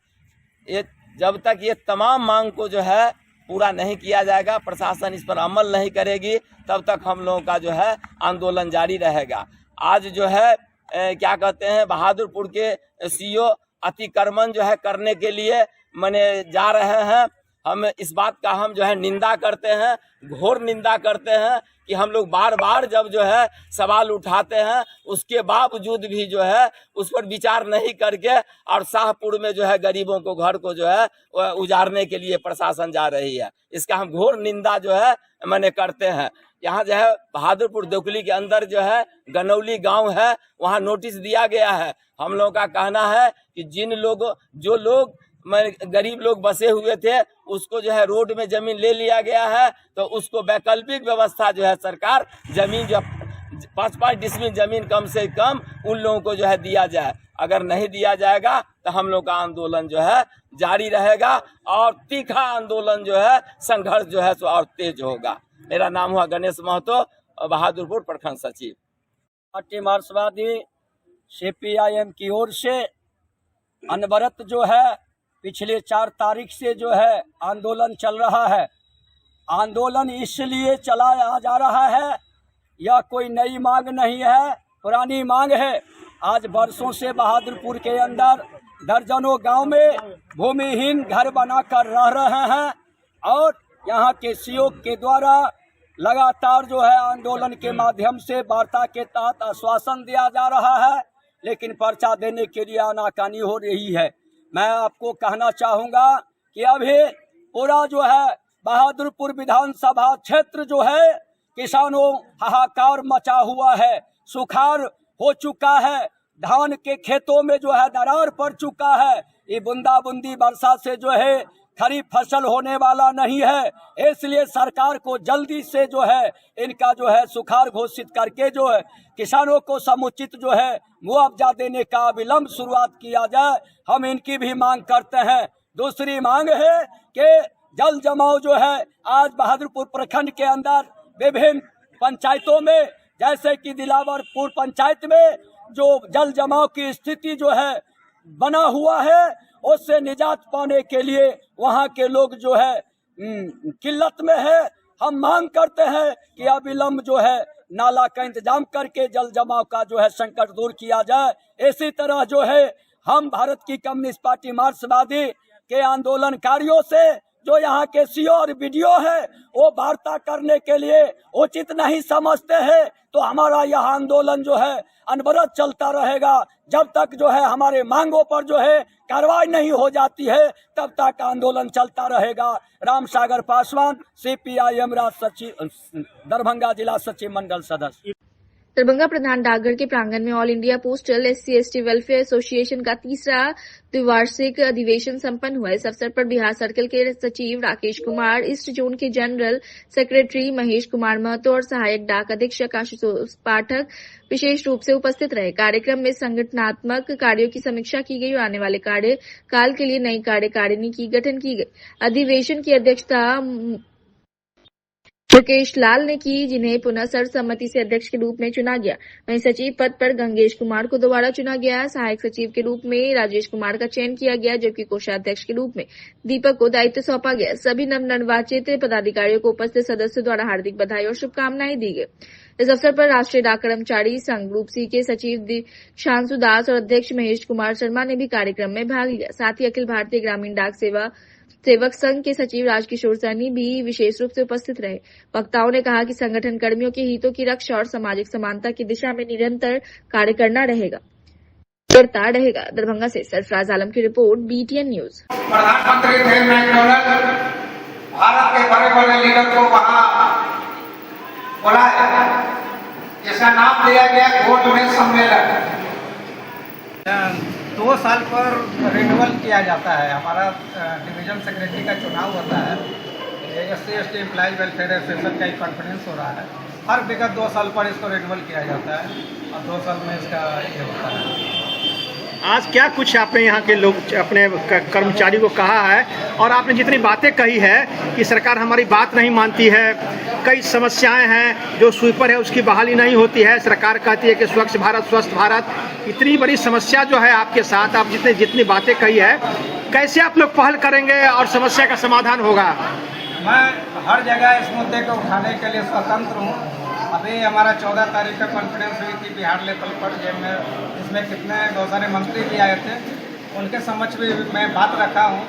ये जब तक ये तमाम मांग को जो है पूरा नहीं किया जाएगा, प्रशासन इस पर अमल नहीं करेगी, तब तक हम लोगों का जो है आंदोलन जारी रहेगा। आज जो है क्या कहते हैं बहादुरपुर के CO अतिक्रमण जो है करने के लिए माने जा रहे हैं। हम इस बात का हम जो है निंदा करते हैं, घोर निंदा करते हैं कि हम लोग बार बार जब जो है सवाल उठाते हैं उसके बावजूद भी जो है उस पर विचार नहीं करके और शाहपुर में जो है गरीबों को घर को जो है उजारने के लिए प्रशासन जा रही है। इसका हम घोर निंदा जो है मैंने करते हैं। यहाँ जो है बहादुरपुर दोकली के अंदर जो है गनौली गांव है, वहाँ नोटिस दिया गया है। हम लोगों का कहना है कि जो लोग गरीब लोग बसे हुए थे उसको जो है रोड में जमीन ले लिया गया है, तो उसको वैकल्पिक व्यवस्था जो है सरकार जमीन जो 5-5 डिसमिल जमीन कम से कम उन लोगों को जो है दिया जाए। अगर नहीं दिया जाएगा तो हम लोग का आंदोलन जो है जारी रहेगा और तीखा आंदोलन जो है संघर्ष जो है सो और तेज होगा। मेरा नाम हुआ गणेश महतो, बहादुरपुर प्रखंड सचिव। पार्टी मार्क्सवादी CPIM की ओर से अनवरत जो है पिछले 4 तारीख से जो है आंदोलन चल रहा है। आंदोलन इसलिए चलाया जा रहा है, यह कोई नई मांग नहीं है, पुरानी मांग है। आज वर्षों से बहादुरपुर के अंदर दर्जनों गांव में भूमिहीन घर बनाकर रह रहे हैं और यहाँ के CO के द्वारा लगातार जो है आंदोलन के माध्यम से वार्ता के तहत आश्वासन दिया जा रहा है, लेकिन पर्चा देने के लिए आनाकानी हो रही है। मैं आपको कहना चाहूँगा कि अभी पूरा जो है बहादुरपुर विधानसभा क्षेत्र जो है किसानों हाहाकार मचा हुआ है, सुखाड़ हो चुका है, धान के खेतों में जो है दरार पड़ चुका है। ये बूंदाबूंदी वर्षा से जो है खरीफ फसल होने वाला नहीं है, इसलिए सरकार को जल्दी से जो है इनका जो है सुखाड़ घोषित करके जो है किसानों को समुचित जो है मुआवजा देने का विलंब शुरुआत किया जाए, हम इनकी भी मांग करते हैं। दूसरी मांग है कि जल जमाव जो है आज बहादुरपुर प्रखंड के अंदर विभिन्न पंचायतों में जैसे कि दिलावरपुर पंचायत में जो जल जमाव की स्थिति जो है बना हुआ है, उससे निजात पाने के लिए वहाँ के लोग जो है किल्लत में है। हम मांग करते हैं कि अविलंब जो है नाला का इंतजाम करके जल जमाव का जो है संकट दूर किया जाए। इसी तरह जो है हम भारत की कम्युनिस्ट पार्टी मार्क्सवादी के आंदोलनकारियों से जो यहाँ के CO और BDO है वो वार्ता करने के लिए उचित नहीं समझते हैं, तो हमारा यह आंदोलन जो है अनवरत चलता रहेगा जब तक जो है हमारे मांगों पर जो है कार्रवाई नहीं हो जाती है, तब तक आंदोलन चलता रहेगा। राम सागर पासवान, CPIM राज्य सचिव, दरभंगा जिला सचिव मंडल सदस्य। दरभंगा प्रधान डाकघर के प्रांगण में all India postal SC/ST welfare association का 3रा द्विवार्षिक अधिवेशन संपन्न हुआ। इस अवसर पर बिहार सर्कल के सचिव राकेश कुमार, ईस्ट जोन के जनरल सेक्रेटरी महेश कुमार महतो और सहायक डाक अधीक्षक आशुतोष पाठक विशेष रूप से उपस्थित रहे। कार्यक्रम में संगठनात्मक कार्यों की समीक्षा की गई और आने वाले कार्यकाल के लिए नई कार्यकारिणी की गठन की गई। अधिवेशन की अध्यक्षता मुकेश लाल ने की, जिन्हें पुनः सर्वसम्मति से अध्यक्ष के रूप में चुना गया। वहीं सचिव पद पर गंगेश कुमार को दोबारा चुना गया। सहायक सचिव के रूप में राजेश कुमार का चयन किया गया, जबकि कोषाध्यक्ष के रूप में दीपक को दायित्व सौंपा गया। सभी नवनिर्वाचित पदाधिकारियों को उपस्थित सदस्यों द्वारा हार्दिक बधाई और शुभकामनाएं दी गई। इस अवसर पर राष्ट्रीय डाक कर्मचारी संघ ग्रुप सी के सचिव दीक्षांशु दास और अध्यक्ष महेश कुमार शर्मा ने भी कार्यक्रम में भाग लिया। साथ ही अखिल भारतीय ग्रामीण डाक सेवक संघ के सचिव राजकिशोर सैनी भी विशेष रूप से उपस्थित रहे। वक्ताओं ने कहा कि संगठन कर्मियों के हितों की रक्षा और सामाजिक समानता की दिशा में निरंतर कार्य करता रहेगा। दरभंगा से सरफराज आलम की रिपोर्ट, BTN न्यूज। प्रधानमंत्री थे मैकडोनल्ड, भारत के बड़े बड़े लीडर को वहाँ बुलाया, इसका नाम दिया गया गोल्डमैन सम्मेलन। 2 साल पर रिन्यूअल किया जाता है। हमारा डिवीजन सेक्रेटरी का चुनाव होता है। SC/ST एम्प्लॉय वेलफेयर एसोसिएशन का एक कॉन्फ्रेंस हो रहा है। हर विगत 2 साल पर इसको रिन्यूअल किया जाता है और 2 साल में इसका ये होता है। आज क्या कुछ आपने यहाँ के लोग अपने कर्मचारी को कहा है, और आपने जितनी बातें कही है कि सरकार हमारी बात नहीं मानती है, कई समस्याएं हैं, जो स्वीपर है उसकी बहाली नहीं होती है, सरकार कहती है कि स्वच्छ भारत स्वस्थ भारत, इतनी बड़ी समस्या जो है आपके साथ, आप जितनी बातें कही है, कैसे आप लोग पहल करेंगे और समस्या का समाधान होगा? मैं हर जगह इस मुद्दे को उठाने के लिए स्वतंत्र हूँ। अभी हमारा 14 तारीख का कॉन्फ्रेंस हुई थी बिहार लेवल पर, जिसमें बहुत सारे मंत्री भी आए थे। उनके समक्ष भी मैं बात रखा हूँ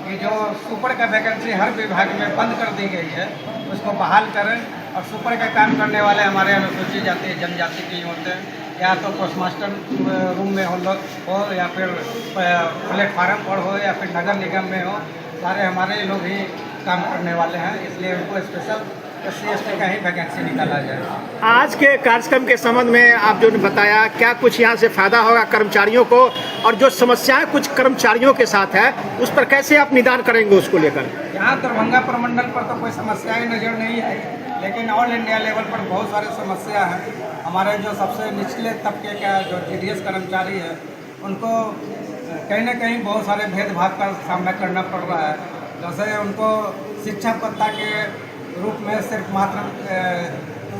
कि जो सुपर का वैकेंसी हर विभाग में बंद कर दी गई है, उसको बहाल करें और सुपर का काम करने वाले हमारे अनुसूचित जाति जनजाति के होते हैं, या तो पोस्टमास्टर रूम में हो या फिर प्लेटफार्म पर हो या फिर नगर निगम में हो, सारे हमारे लोग ही काम करने वाले हैं। इसलिए उनको स्पेशल SC/ST का ही वैकेंसी निकाला जाए। आज के कार्यक्रम के संबंध में आप जो ने बताया, क्या कुछ यहाँ से फायदा होगा कर्मचारियों को, और जो समस्याएं कुछ कर्मचारियों के साथ है उस पर कैसे आप निदान करेंगे उसको लेकर? यहाँ दरभंगा प्रमंडल पर तो कोई समस्याएं नजर नहीं आई, लेकिन ऑल इंडिया लेवल पर बहुत सारी समस्या है। हमारे जो सबसे निचले तबके का जो TDS कर्मचारी है, उनको कहीं न कहीं बहुत सारे भेदभाव का सामना करना पड़ रहा है। जैसे उनको शिक्षा भत्ता के रूप में सिर्फ मात्र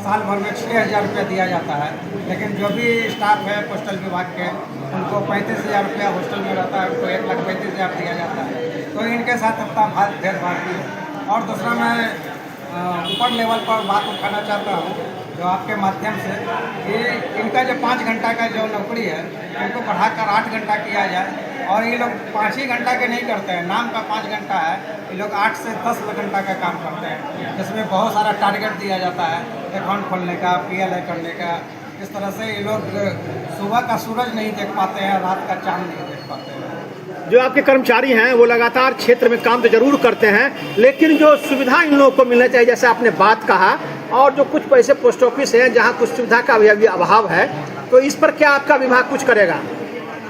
साल भर में 6,000 रुपया दिया जाता है, लेकिन जो भी स्टाफ है पोस्टल विभाग के, उनको 35,000 रुपया हॉस्टल में रहता है, उनको 1,35,000 दिया जाता है। तो इनके साथ अपना भेदभाव भी है। और दूसरा, मैं ऊपर लेवल पर बात उठाना चाहता हूँ जो आपके माध्यम से, कि इनका जो 5 घंटा का जो नौकरी है, इनको बढ़ाकर 8 घंटा किया जाए। और ये लोग 5 ही घंटा के नहीं करते हैं, नाम का 5 घंटा है, ये लोग 8 से 10 घंटा का काम करते हैं, जिसमें बहुत सारा टारगेट दिया जाता है, अकाउंट खोलने का, PLI करने का। इस तरह से ये लोग सुबह का सूरज नहीं देख पाते हैं, रात का चांद नहीं देख पाते हैं। जो आपके कर्मचारी हैं वो लगातार क्षेत्र में काम तो जरूर करते हैं, लेकिन जो सुविधा इन लोगों को मिलना चाहिए, जैसे आपने बात कहा, और जो कुछ पैसे पोस्ट ऑफिस है जहाँ कुछ सुविधा का भी अभाव है, तो इस पर क्या आपका विभाग कुछ करेगा?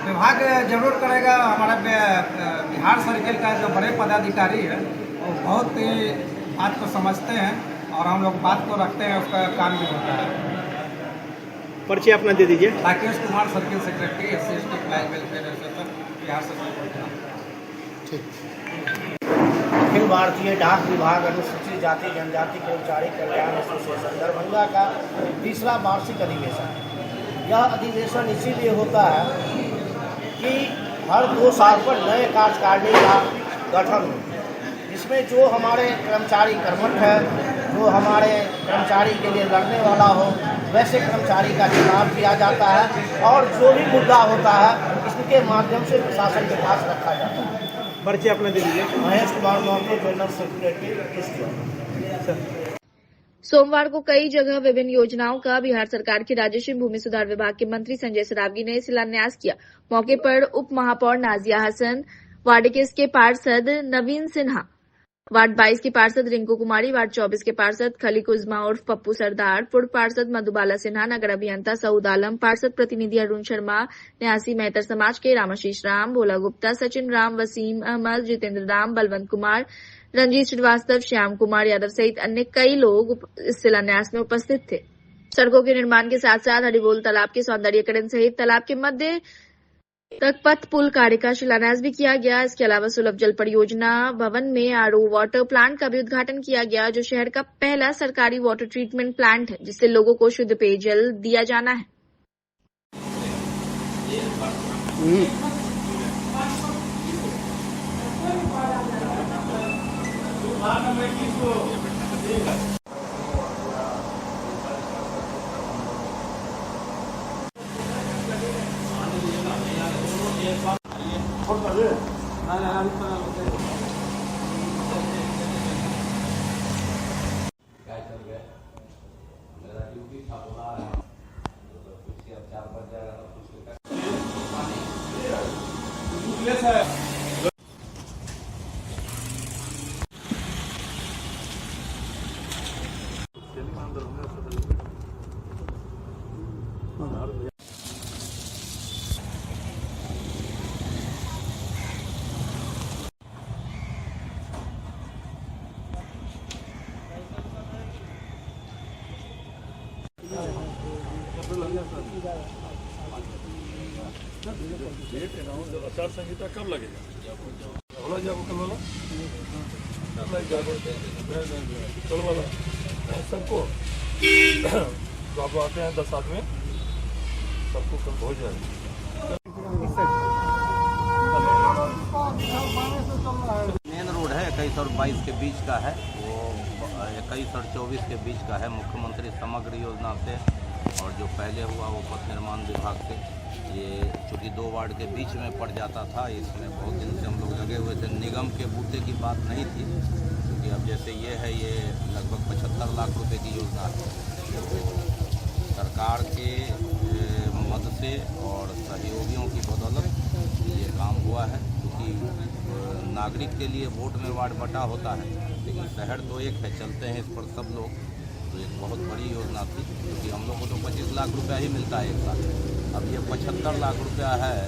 विभाग जरूर करेगा। हमारा बिहार सर्किल का जो बड़े पदाधिकारी है, वो बहुत ही बात को समझते हैं और हम लोग बात को रखते हैं, उसका काम भी होता है। परिचय अपना दे दीजिए। Rakesh Kumar, circle secretary, SC/ST employ welfare association, Bihar circle. अखिल भारतीय डाक विभाग अनुसूचित जाति जनजाति कर्मचारी कल्याण एसोसिएशन दरभंगा का 20वां वार्षिक अधिवेशन। यह अधिवेशन इसीलिए होता है कि हर 2 साल पर नए कार्यकारिणी का गठन हो, जिसमें जो हमारे कर्मचारी कर्मठ है, जो हमारे कर्मचारी के लिए लड़ने वाला हो, वैसे कर्मचारी का चुनाव किया जाता है और जो भी मुद्दा होता है इसके माध्यम से प्रशासन के पास रखा जाता है। परिचय अपना दे दीजिए। Mahesh Kumar Mahato, general secretary. सोमवार को कई जगह विभिन्न योजनाओं का बिहार सरकार के राजस्व भूमि सुधार विभाग के मंत्री संजय सरावगी ने शिलान्यास किया। मौके पर उप महापौर नाजिया हसन, वार्ड 21 के पार्षद नवीन सिन्हा, वार्ड 22 के पार्षद रिंकू कुमारी, वार्ड 24 के पार्षद खलीक उजमा उर्फ पप्पू सरदार, पूर्व पार्षद मधुबाला सिन्हा, नगर अभियंता सऊद आलम, पार्षद प्रतिनिधि अरुण शर्मा, न्यासी मेहतर समाज के रामाशीष राम, भोला गुप्ता, सचिन राम, वसीम अहमद, जितेंद्र राम, बलवंत कुमार, रंजीत श्रीवास्तव, श्याम कुमार यादव सहित अन्य कई लोग इस शिलान्यास में उपस्थित थे। सड़कों के निर्माण के साथ साथ हरिबोल तालाब के सौंदर्यीकरण सहित तालाब के मध्य तकपथ पुल कार्य का शिलान्यास भी किया गया। इसके अलावा सुलभ जल परियोजना भवन में आरओ वाटर प्लांट का भी उद्घाटन किया गया, जो शहर का पहला सरकारी वाटर ट्रीटमेंट प्लांट है, जिससे लोगों को शुद्ध पेयजल दिया जाना है। आचार संहिता कब लगेगा? बोला जाओ कल वाला कल वाला सबको आप आते हैं 10 आदमी सबको कल हो जाएगा। मेन रोड है 21 और 22 के बीच का है, वो 21 और 24 के बीच का है। मुख्यमंत्री समग्र योजना से और जो पहले हुआ वो पथ निर्माण विभाग से, ये चूँकि 2 वार्ड के बीच में पड़ जाता था, इसमें बहुत दिन से हम लोग लगे हुए थे। निगम के बूते की बात नहीं थी, क्योंकि अब जैसे ये है, ये लगभग 75 लाख रुपए की योजना है। तो सरकार के मद से और सहयोगियों की बदौलत ये काम हुआ है, क्योंकि नागरिक के लिए वोट में वार्ड बटा होता है, लेकिन शहर तो एक है, चलते हैं इस पर सब लोग। तो एक बहुत बड़ी योजना थी, क्योंकि हम लोग को तो 25 लाख रुपया ही मिलता है एक साल। अब ये 75 लाख रुपया है,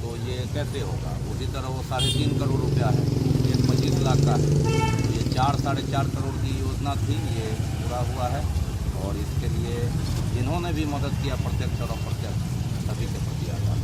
तो ये कैसे होगा? उसी तरह वो 3.5 करोड़ रुपया है, ये 25 लाख का है। ये 4-4.5 करोड़ की योजना थी, ये पूरा हुआ है। और इसके लिए जिन्होंने भी मदद किया, प्रत्यक्ष और अप्रत्यक्ष, सभी के प्रति आभार।